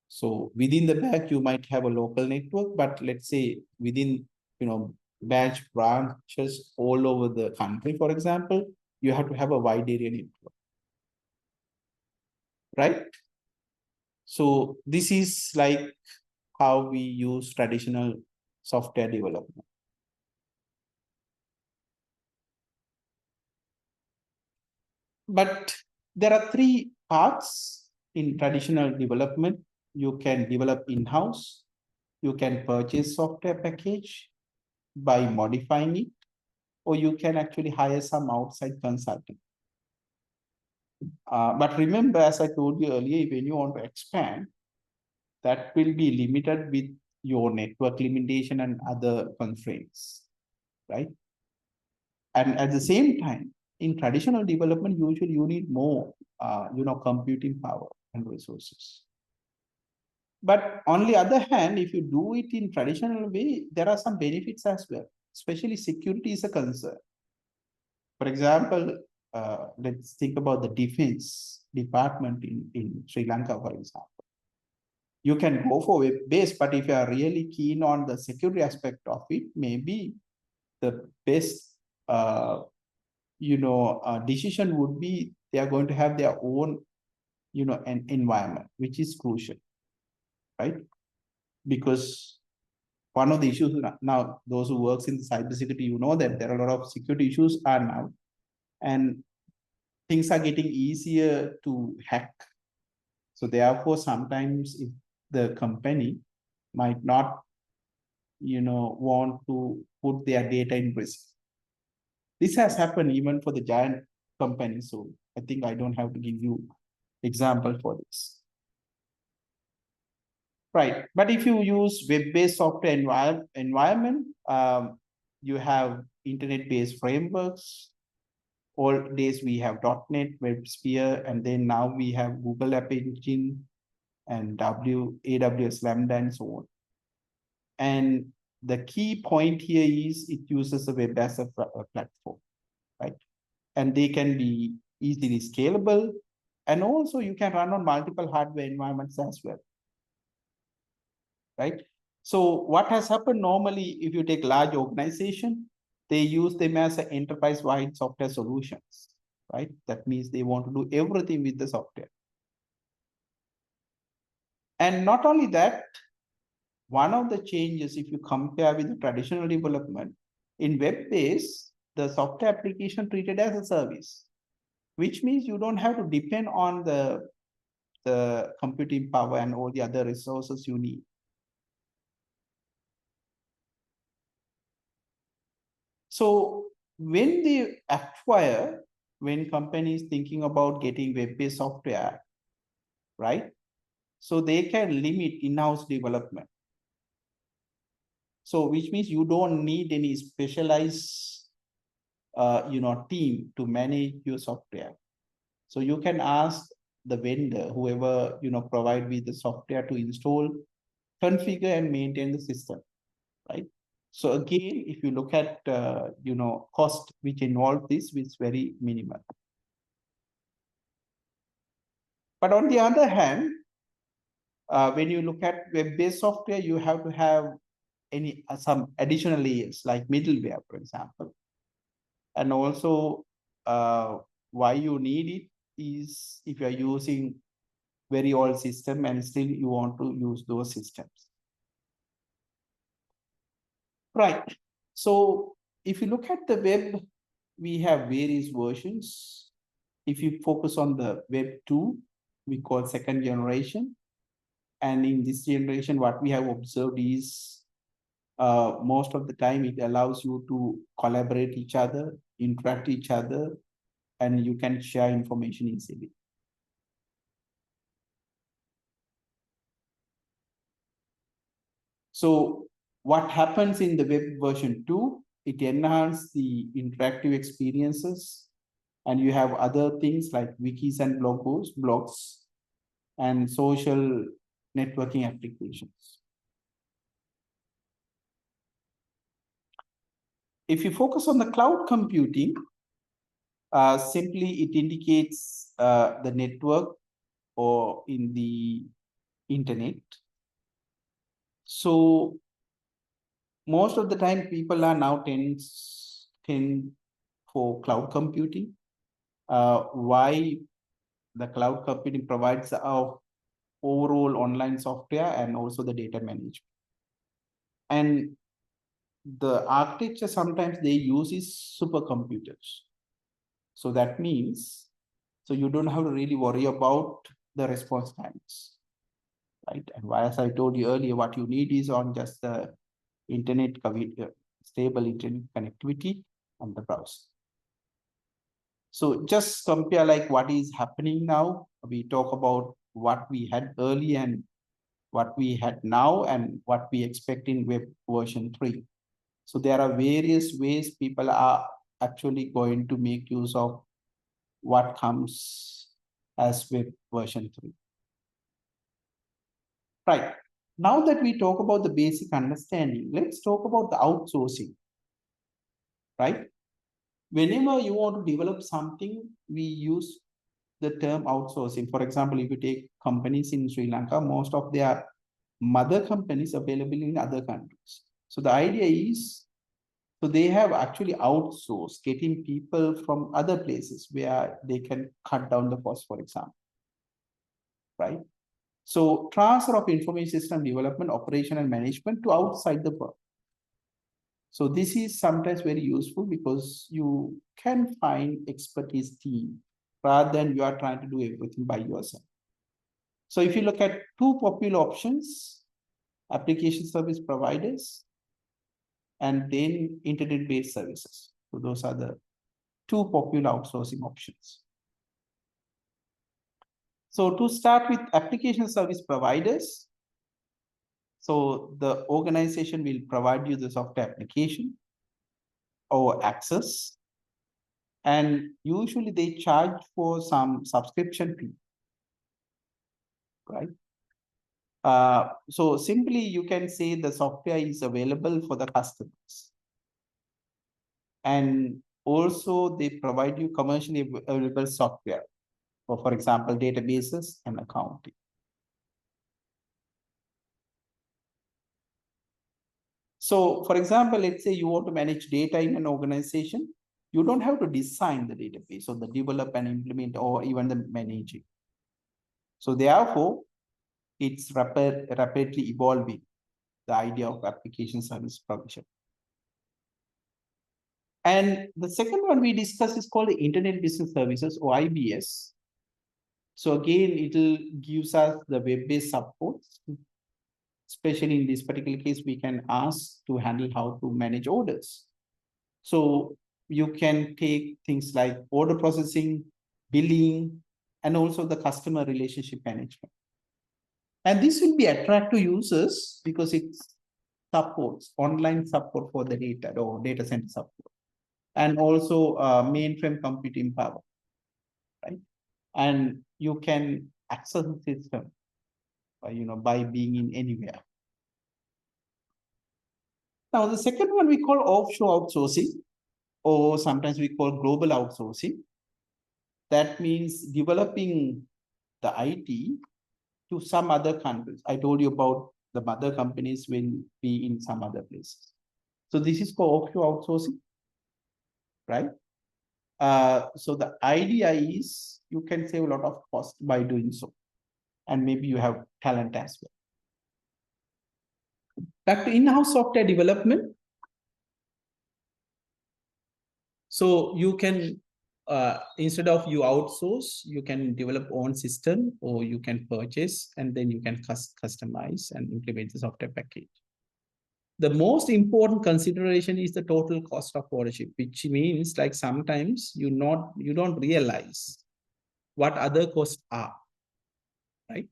So within the bank, you might have a local network, but let's say within, bank branches all over the country, for example, you have to have a wide area network, right? So this is like how we use traditional software development. But there are three parts in traditional development. You can develop in-house, you can purchase software package by modifying it, or you can actually hire some outside consulting. But remember, as I told you earlier, when you want to expand, that will be limited with your network limitation and other constraints, right? And at the same time, in traditional development, usually you need more, computing power and resources. But on the other hand, if you do it in traditional way, there are some benefits as well, especially security is a concern. For example, let's think about the defense department in Sri Lanka, for example. You can go for web-based, but if you are really keen on the security aspect of it, maybe the best, decision would be they are going to have their own, an environment, which is crucial, right? Because one of the issues now, those who works in cybersecurity, that there are a lot of security issues are now, and things are getting easier to hack. So therefore, sometimes if the company might not, want to put their data in risk. This has happened even for the giant companies. So I think I don't have to give you example for this. Right. But if you use web-based software environment, you have internet-based frameworks. All days we have .NET, WebSphere, and then now we have Google App Engine and AWS Lambda and so on. And the key point here is it uses a web as a platform, right? And they can be easily scalable. And also you can run on multiple hardware environments as well, right? So what has happened normally, if you take large organization, they use them as an enterprise-wide software solutions, right? That means they want to do everything with the software. And not only that, one of the changes, if you compare with the traditional development, in web-based, the software application treated as a service, which means you don't have to depend on the the computing power and all the other resources you need. So when they acquire, when companies thinking about getting web-based software, right? So they can limit in-house development. So which means you don't need any specialized, team to manage your software. So you can ask the vendor, whoever, provide with the software to install, configure and maintain the system, right? So again, if you look at, cost which involve this, is very minimal. But on the other hand, when you look at web-based software, you have to have some additional layers like middleware, for example. And also, why you need it is if you are using very old system and still you want to use those systems. Right. So if you look at the web, we have various versions. If you focus on the web 2, we call second generation. And in this generation, what we have observed is most of the time it allows you to collaborate each other, interact each other, and you can share information easily. So what happens in the web version 2, it enhances the interactive experiences, and you have other things like wikis and blogs, and social networking applications. If you focus on the cloud computing, simply it indicates the network or in the internet. So most of the time people are now tend for cloud computing. Why? The cloud computing provides our overall online software and also the data management. And the architecture sometimes they use is supercomputers. So that means, so you don't have to really worry about the response times, right? And as I told you earlier, what you need is on just the internet, stable internet connectivity and the browser. So just compare like what is happening now. We talk about what we had early and what we had now and what we expect in web version 3. So there are various ways people are actually going to make use of what comes as web version 3. Right. Now that we talk about the basic understanding, let's talk about the outsourcing, right? Whenever you want to develop something, we use the term outsourcing. For example, if you take companies in Sri Lanka, most of their mother companies available in other countries. So the idea is, so they have actually outsourced, getting people from other places where they can cut down the cost, for example, right? So transfer of information system development, operation and management to outside the firm. So this is sometimes very useful because you can find expertise team rather than you are trying to do everything by yourself. So if you look at two popular options, application service providers and then internet-based services. So those are the two popular outsourcing options. So to start with application service providers, so the organization will provide you the software application or access, and usually they charge for some subscription fee, right? So simply you can say the software is available for the customers. And also they provide you commercially available software for example, databases and accounting. So for example, let's say you want to manage data in an organization, you don't have to design the database or the develop and implement or even the managing. So therefore, it's rapidly evolving, the idea of application service provision. And the second one we discussed is called the Internet Business Services or IBS. So again, it will gives us the web-based support. Especially in this particular case, we can ask to handle how to manage orders. So you can take things like order processing, billing, and also the customer relationship management. And this will be attractive to users because it supports online support for the data or data center support, and also mainframe computing power, right? And you can access the system, by being in anywhere. Now, the second one we call offshore outsourcing, or sometimes we call global outsourcing. That means developing the IT to some other countries. I told you about the mother companies will be in some other places. So this is called offshore outsourcing, right? So the idea is you can save a lot of cost by doing so. And maybe you have talent as well. Back to in-house software development. So you can, instead of you outsource, you can develop own system, or you can purchase, and then you can customize and implement the software package. The most important consideration is the total cost of ownership, which means like sometimes you don't realize what other costs are, right?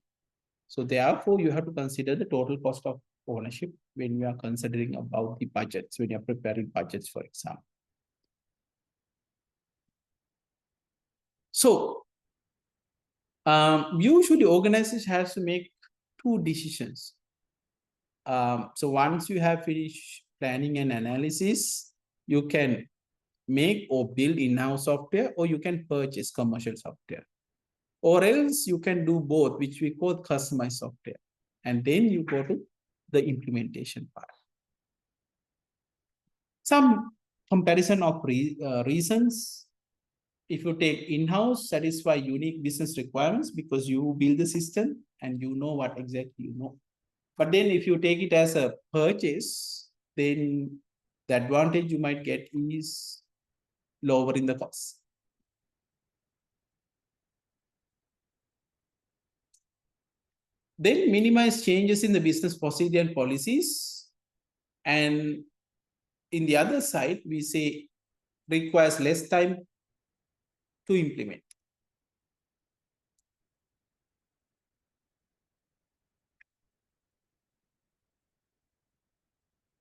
So therefore, you have to consider the total cost of ownership when you are considering about the budgets, when you are preparing budgets, for example. So usually organization has to make two decisions. So once you have finished planning and analysis, you can make or build in-house software, or you can purchase commercial software. Or else you can do both, which we call customized software. And then you go to the implementation part. Some comparison of reasons. If you take in-house, satisfy unique business requirements because you build the system and you know what exactly you know. But then if you take it as a purchase, then the advantage you might get is lowering the cost. Then minimize changes in the business procedure and policies. And in the other side, we say requires less time to implement.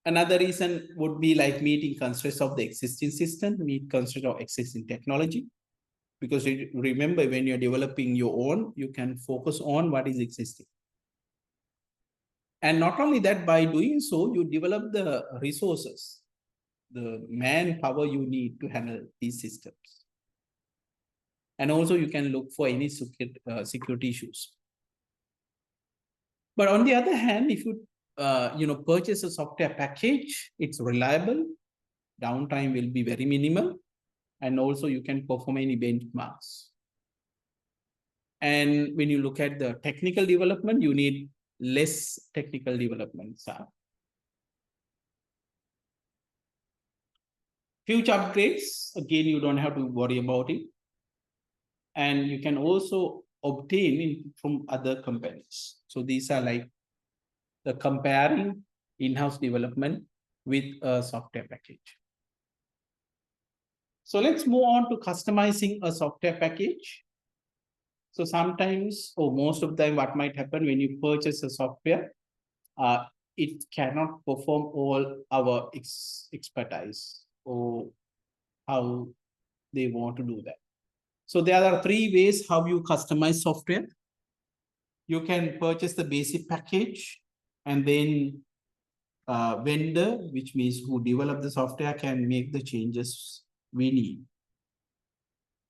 Another reason would be like meeting constraints of the existing system, meet constraints of existing technology. Because remember, when you're developing your own, you can focus on what is existing. And not only that, by doing so, you develop the resources, the manpower you need to handle these systems. And also you can look for any security issues. But on the other hand, if you purchase a software package, it's reliable, downtime will be very minimal, and also you can perform any benchmarks. And when you look at the technical development, you need less technical development. Future upgrades, again, you don't have to worry about it. And you can also obtain from other companies. So these are like the comparing in-house development with a software package. So let's move on to customizing a software package. So sometimes, or most of the time, what might happen when you purchase a software, it cannot perform all our expertise or how they want to do that. So there are three ways how you customize software. You can purchase the basic package, and then vendor, which means who develop the software, can make the changes we need.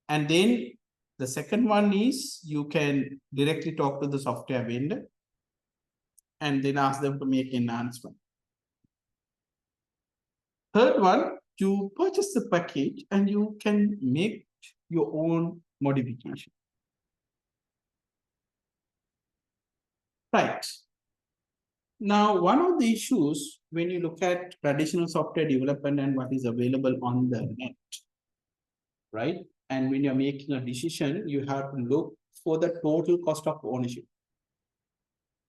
And then the second one is you can directly talk to the software vendor and then ask them to make enhancement. Third one, you purchase the package and you can make your own modification. Right. Now, one of the issues when you look at traditional software development and what is available on the net, right? And when you're making a decision, you have to look for the total cost of ownership.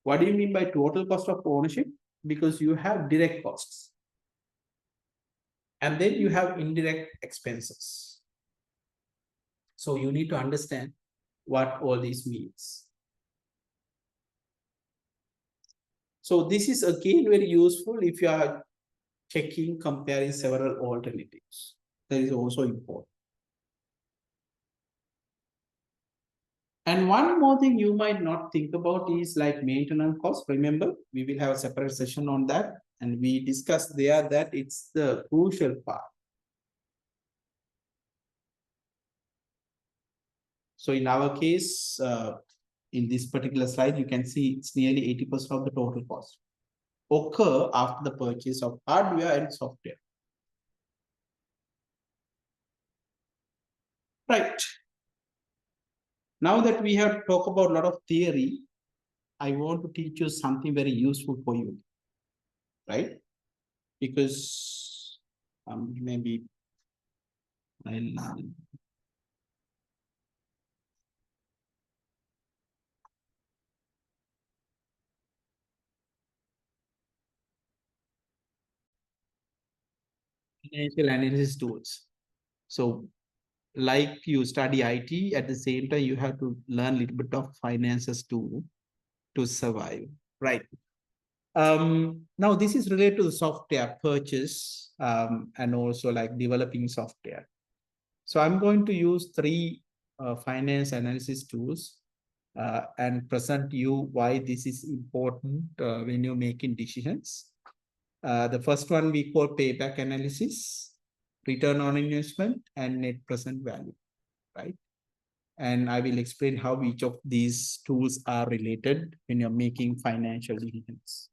What do you mean by total cost of ownership? Because you have direct costs and then you have indirect expenses. So you need to understand what all this means. So this is again very useful if you are checking, comparing several alternatives. That is also important. And one more thing you might not think about is like maintenance cost. Remember, we will have a separate session on that. And we discussed there that it's the crucial part. So in our case, in this particular slide, you can see it's nearly 80% of the total cost occur after the purchase of hardware and software. Right. Now that we have talked about a lot of theory, I want to teach you something very useful for you, right? Because maybe I'll financial analysis tools. So like you study IT, at the same time, you have to learn a little bit of finances to survive, right? Now this is related to the software purchase and also like developing software. So I'm going to use three finance analysis tools and present you why this is important when you're making decisions. The first one we call payback analysis, return on investment, and net present value, right? And I will explain how each of these tools are related when you're making financial decisions.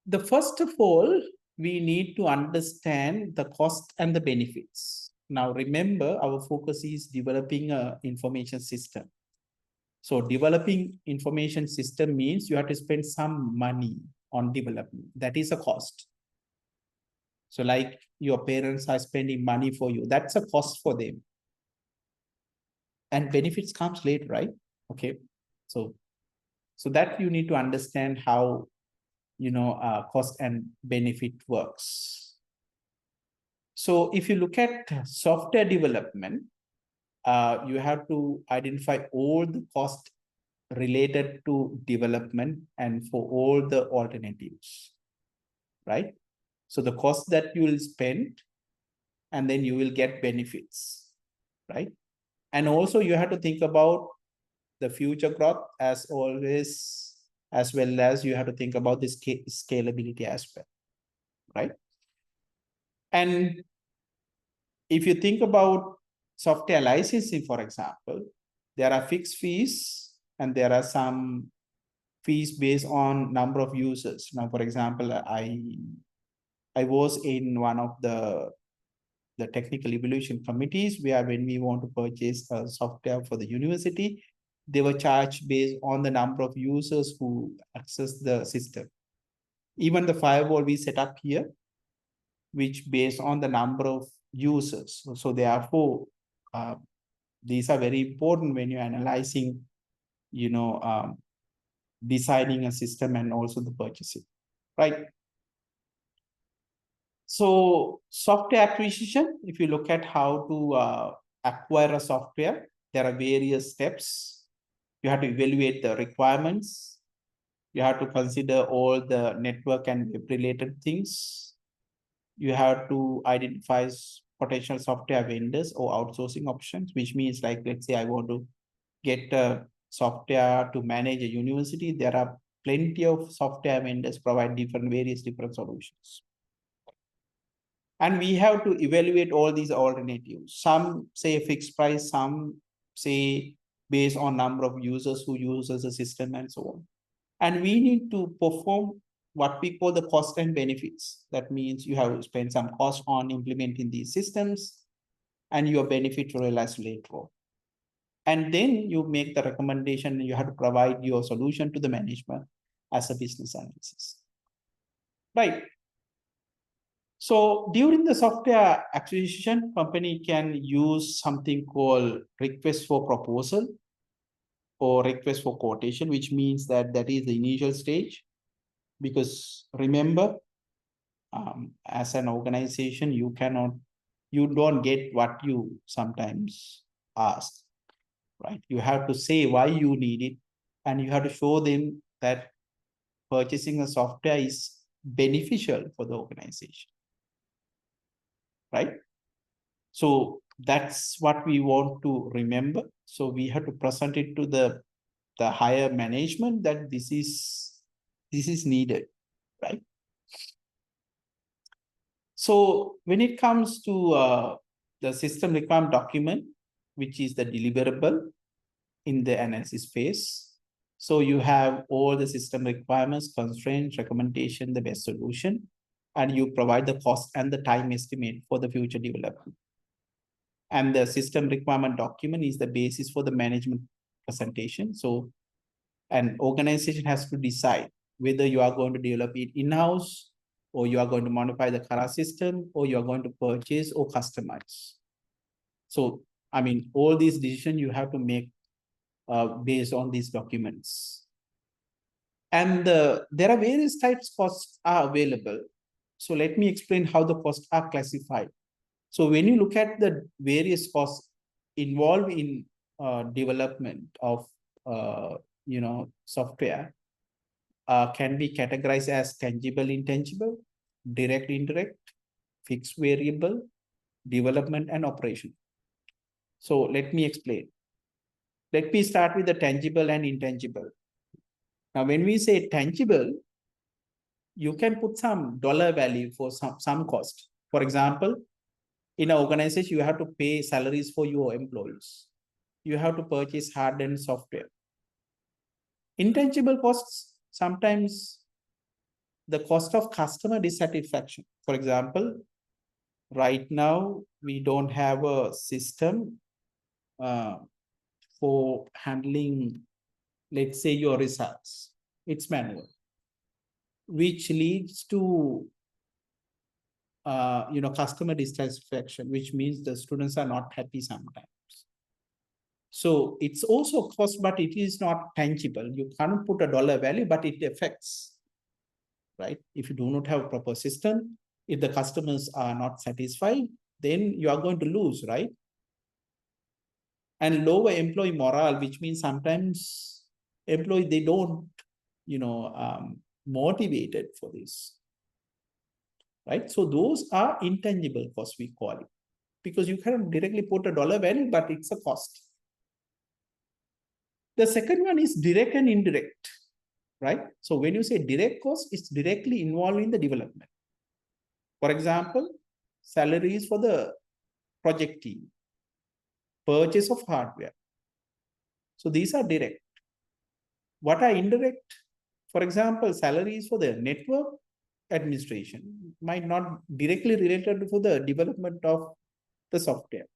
The first of all, we need to understand the cost and the benefits. Now, remember, our focus is developing an information system. So developing information system means you have to spend some money on development. That is a cost. So like your parents are spending money for you, that's a cost for them. And benefits comes later, right? Okay. So that you need to understand how, cost and benefit works. So if you look at software development, you have to identify all the cost related to development and for all the alternatives, right? So the cost that you will spend and then you will get benefits, right? And also you have to think about the future growth as always, as well as you have to think about the scalability aspect, right? And if you think about software licensing, for example, there are fixed fees and there are some fees based on number of users. Now, for example, I was in one of the technical evaluation committees where when we want to purchase a software for the university, they were charged based on the number of users who access the system. Even the firewall we set up here, which based on the number of users. So therefore, these are very important when you're analyzing, designing a system and also the purchasing, right? So software acquisition, if you look at how to acquire a software, there are various steps. You have to evaluate the requirements. You have to consider all the network and web-related things. You have to identify potential software vendors or outsourcing options, which means like, let's say I want to get a software to manage a university. There are plenty of software vendors provide various different solutions. And we have to evaluate all these alternatives. Some say fixed price, some say based on number of users who uses the system and so on. And we need to perform what we call the cost and benefits. That means you have to spend some cost on implementing these systems and your benefit realized later on. And then you make the recommendation and you have to provide your solution to the management as a business analysis. Right. So during the software acquisition, company can use something called request for proposal or request for quotation, which means that that is the initial stage. Because remember, as an organization, you don't get what you sometimes ask, right? You have to say why you need it, and you have to show them that purchasing a software is beneficial for the organization, right? So that's what we want to remember. So we have to present it to the higher management that this is needed, right? So when it comes to the system requirement document, which is the deliverable in the analysis phase. So you have all the system requirements, constraints, recommendation, the best solution, and you provide the cost and the time estimate for the future development. And the system requirement document is the basis for the management presentation. So an organization has to decide whether you are going to develop it in-house, or you are going to modify the current system, or you are going to purchase or customize. So, I mean, all these decisions you have to make based on these documents. And there are various types costs are available. So let me explain how the costs are classified. So when you look at the various costs involved in development of software, can be categorized as tangible, intangible, direct, indirect, fixed, variable, development, and operation. So let me explain. Let me start with the tangible and intangible. Now, when we say tangible, you can put some dollar value for some cost. For example, in an organization, you have to pay salaries for your employees. You have to purchase hardware and software. Intangible costs, sometimes the cost of customer dissatisfaction. For example, right now, we don't have a system for handling, let's say, your results. It's manual, which leads to customer dissatisfaction, which means the students are not happy sometimes. So it's also cost, but it is not tangible. You can't put a dollar value, but it affects, right? If you do not have a proper system, if the customers are not satisfied, then you are going to lose, right? And lower employee morale, which means sometimes employees, they don't, motivated for this, right? So those are intangible costs, we call it, because you cannot directly put a dollar value, but it's a cost. The second one is direct and indirect, right? So when you say direct cost, it's directly involved in the development. For example, salaries for the project team, purchase of hardware. So these are direct. What are indirect? For example, salaries for the network administration might not directly related to the development of the software,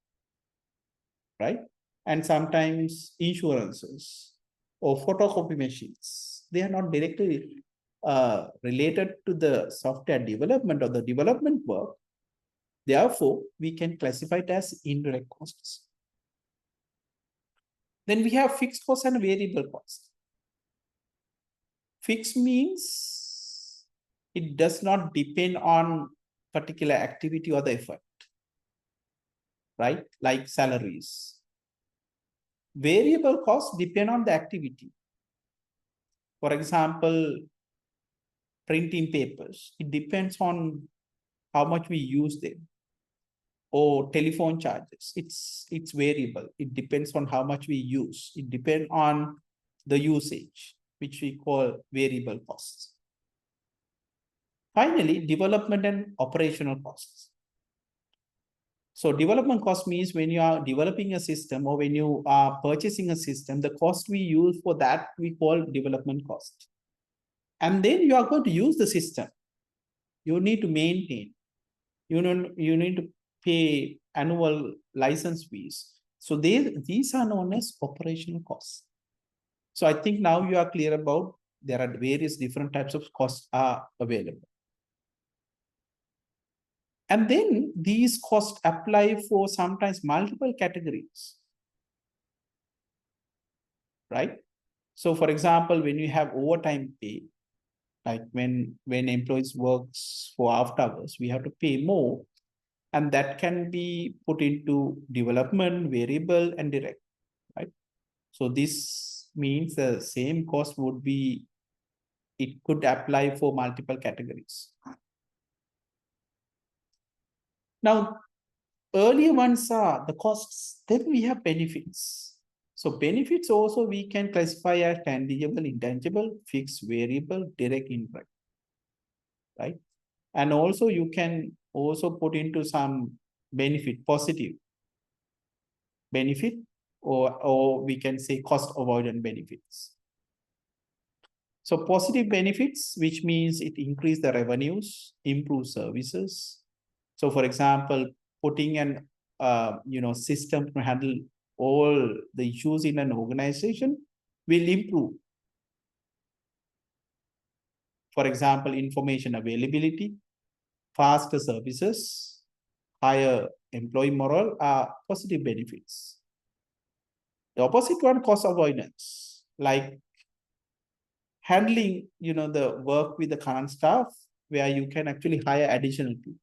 right? And sometimes insurances or photocopy machines, they are not directly related to the software development or the development work. Therefore, we can classify it as indirect costs. Then we have fixed costs and variable costs. Fixed means it does not depend on particular activity or the effort, right? Like salaries. Variable costs depend on the activity. For example, printing papers, it depends on how much we use them. Or telephone charges, it's variable. It depends on how much we use. It depends on the usage, which we call variable costs. Finally, development and operational costs. So development cost means when you are developing a system or when you are purchasing a system, the cost we use for that we call development cost. And then you are going to use the system. You need to maintain. You need to pay annual license fees. So these are known as operational costs. So I think now you are clear about there are various different types of costs are available. And then these costs apply for sometimes multiple categories, right? So for example, when you have overtime pay, like when employees works for after hours, we have to pay more, and that can be put into development, variable, and direct, right? So this means the same cost would be, it could apply for multiple categories. Now, earlier ones are the costs, then we have benefits. So benefits also we can classify as tangible, intangible, fixed, variable, direct, indirect, right? And also you can also put into some benefit, positive benefit, or we can say cost avoidance benefits. So positive benefits, which means it increase the revenues, improve services. So for example, putting an system to handle all the issues in an organization will improve. For example, information availability, faster services, higher employee morale are positive benefits. The opposite one, cost avoidance, like handling, the work with the current staff, where you can actually hire additional people.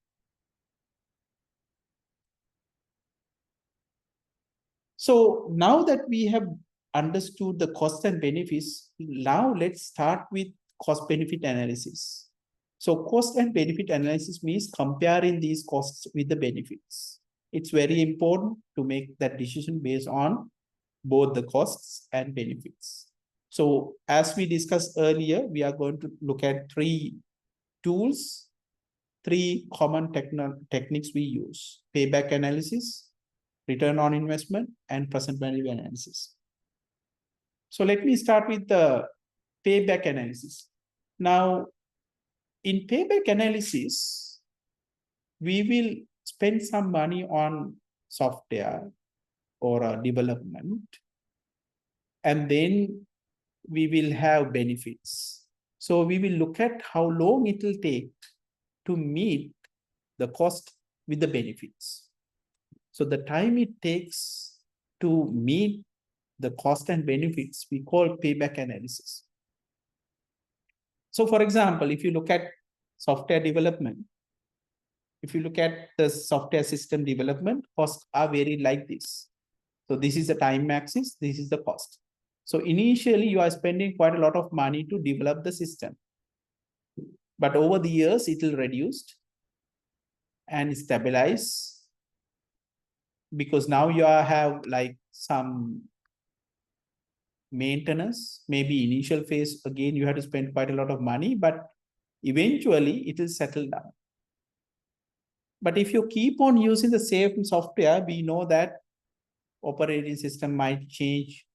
So now that we have understood the cost and benefits, now let's start with cost benefit analysis. So cost and benefit analysis means comparing these costs with the benefits. It's very important to make that decision based on both the costs and benefits. So as we discussed earlier, we are going to look at three tools, three common techniques we use: payback analysis, return on investment, and present value analysis. So let me start with the payback analysis. Now, in payback analysis, we will spend some money on software or development, and then we will have benefits. So we will look at how long it will take to meet the cost with the benefits. So the time it takes to meet the cost and benefits, we call payback analysis. So for example, if you look at software development, if you look at the software system development, costs are very like this. So this is the time axis, this is the cost. So initially you are spending quite a lot of money to develop the system. But over the years, it will reduce and stabilize, because now you have like some maintenance, maybe initial phase, again, you have to spend quite a lot of money, but eventually it will settle down. But if you keep on using the same software, we know that operating system might change,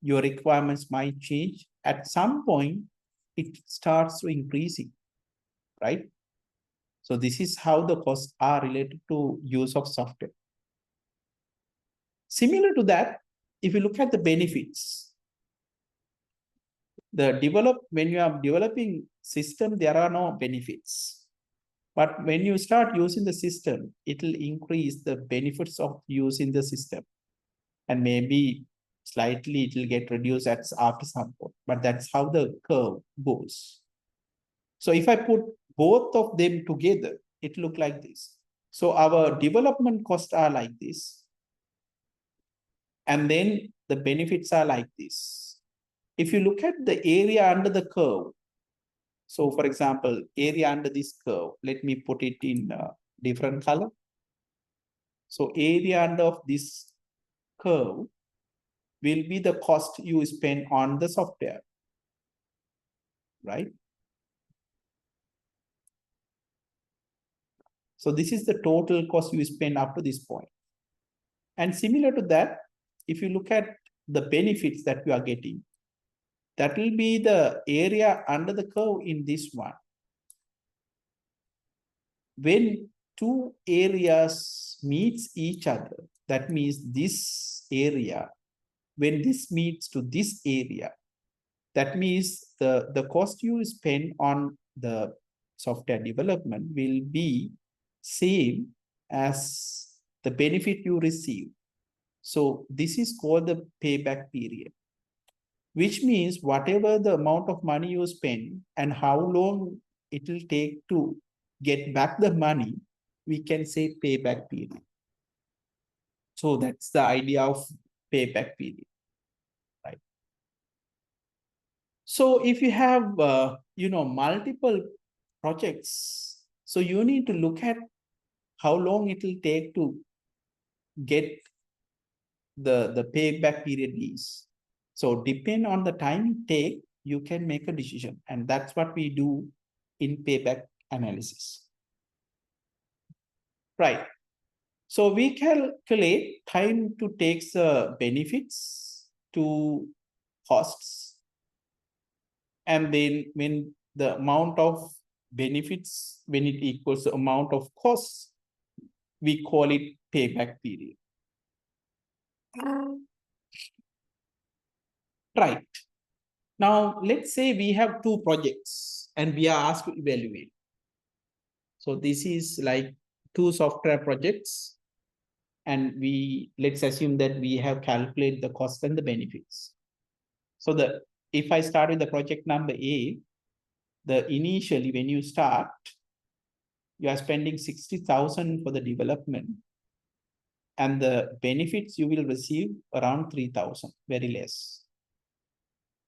your requirements might change. At some point, it starts increasing, right? So this is how the costs are related to use of software. Similar to that, if you look at the benefits, when you are developing system, there are no benefits. But when you start using the system, it will increase the benefits of using the system. And maybe slightly it will get reduced after some point. But that's how the curve goes. So if I put both of them together, it look like this. So our development costs are like this. And then the benefits are like this. If you look at the area under the curve, so for example, area under this curve, let me put it in a different color. So area under this curve will be the cost you spend on the software, right? So this is the total cost you spend up to this point. And similar to that, if you look at the benefits that you are getting, that will be the area under the curve in this one. When two areas meets each other, that means this area, when this meets to this area, that means the cost you spend on the software development will be same as the benefit you receive. So this is called the payback period, which means whatever the amount of money you spend and how long it will take to get back the money, we can say payback period. So that's the idea of payback period, right? So if you have, multiple projects, so you need to look at how long it will take to get the payback period is. So depend on the time it take, you can make a decision. And that's what we do in payback analysis. Right. So we calculate time to take the benefits to costs. And then when the amount of benefits, when it equals the amount of costs, we call it payback period. Right. Now, let's say we have two projects and we are asked to evaluate. So this is like two software projects. And let's assume that we have calculated the cost and the benefits. So if I start with the project number A, initially when you start, you are spending 60,000 for the development. And the benefits you will receive around 3,000, very less.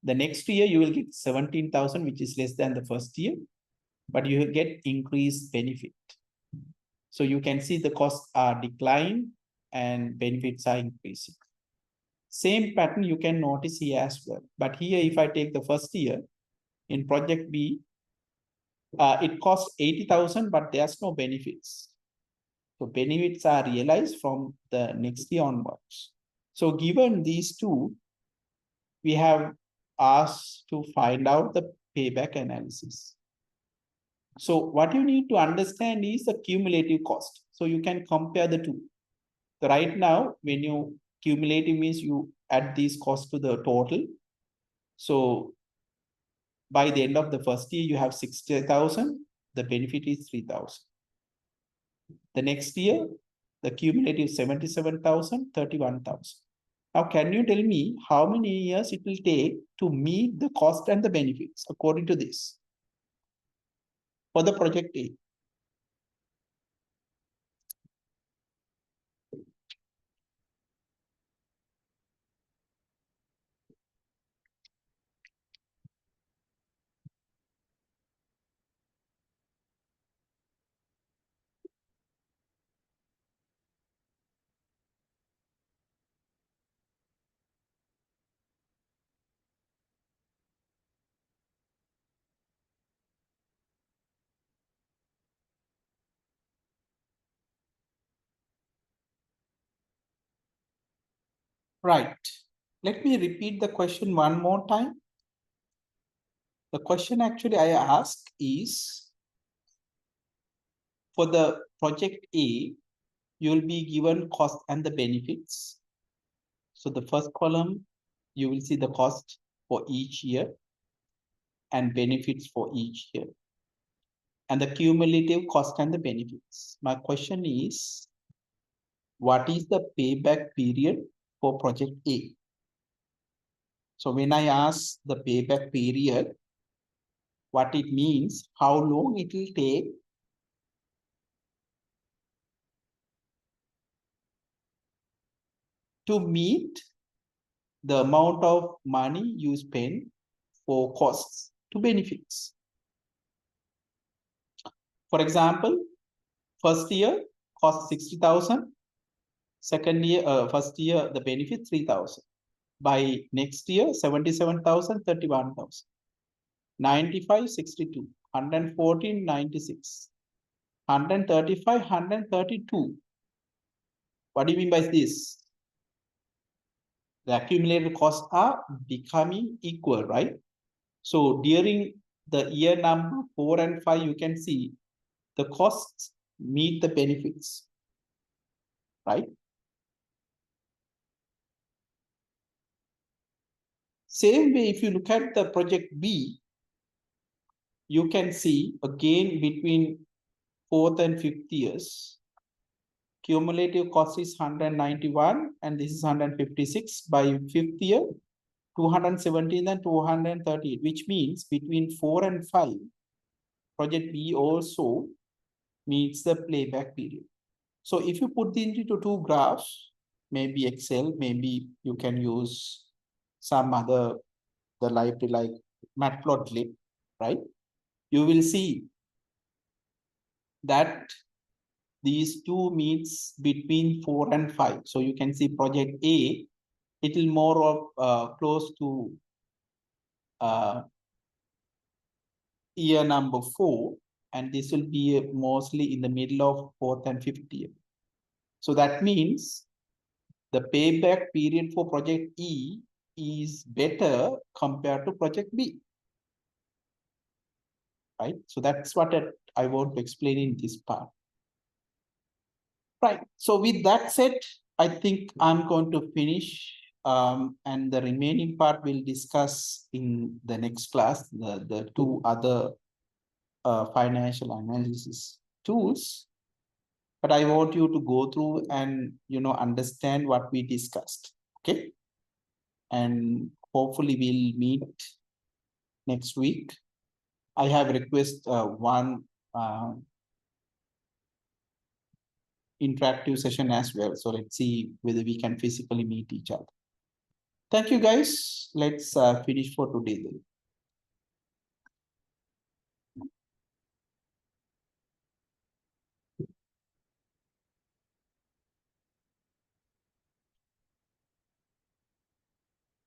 The next year you will get 17,000, which is less than the first year, but you will get increased benefit. So you can see the costs are declining and benefits are increasing. Same pattern you can notice here as well. But here, if I take the first year in project B, it costs 80,000, but there's no benefits. So benefits are realized from the next year onwards. So given these two, we have asked to find out the payback analysis. So what you need to understand is the cumulative cost. So you can compare the two. So right now, when you cumulative means you add these costs to the total. So by the end of the first year, you have 60,000. The benefit is 3,000. The next year, the cumulative 77,000, 31,000. Now, can you tell me how many years it will take to meet the cost and the benefits according to this for the project A? Right. Let me repeat the question one more time. The question actually I asked is, for the project A, you will be given cost and the benefits. So the first column, you will see the cost for each year and benefits for each year, and the cumulative cost and the benefits. My question is, what is the payback period for project A? So when I ask the payback period, what it means, how long it will take to meet the amount of money you spend for costs to benefits. For example, first year cost 60,000, second year, first year the benefit 3,000. By next year 77,000, 31,000, 95, 62, 114, 96, 135, 132. What do you mean by this? The accumulated costs are becoming equal, right? So during the year number 4 and 5, you can see the costs meet the benefits, right? Same way, if you look at the project B, you can see again between fourth and fifth years. Cumulative cost is 191 and this is 156. By fifth year, 217 and 238, which means between 4 and 5, project B also meets the playback period. So if you put these into two graphs, maybe Excel, maybe you can use some other the library like Matplotlib, right? You will see that these two meets between 4 and 5. So you can see project A, it will more of close to year number 4, and this will be mostly in the middle of fourth and fifth year. So that means the payback period for project E is better compared to project B. Right? So that's what I want to explain in this part. Right. So with that said, I think I'm going to finish and the remaining part we'll discuss in the next class, the two other financial analysis tools. But I want you to go through and, understand what we discussed. Okay. And hopefully we'll meet next week. I have requested one interactive session as well. So let's see whether we can physically meet each other. Thank you guys. Let's finish for today then.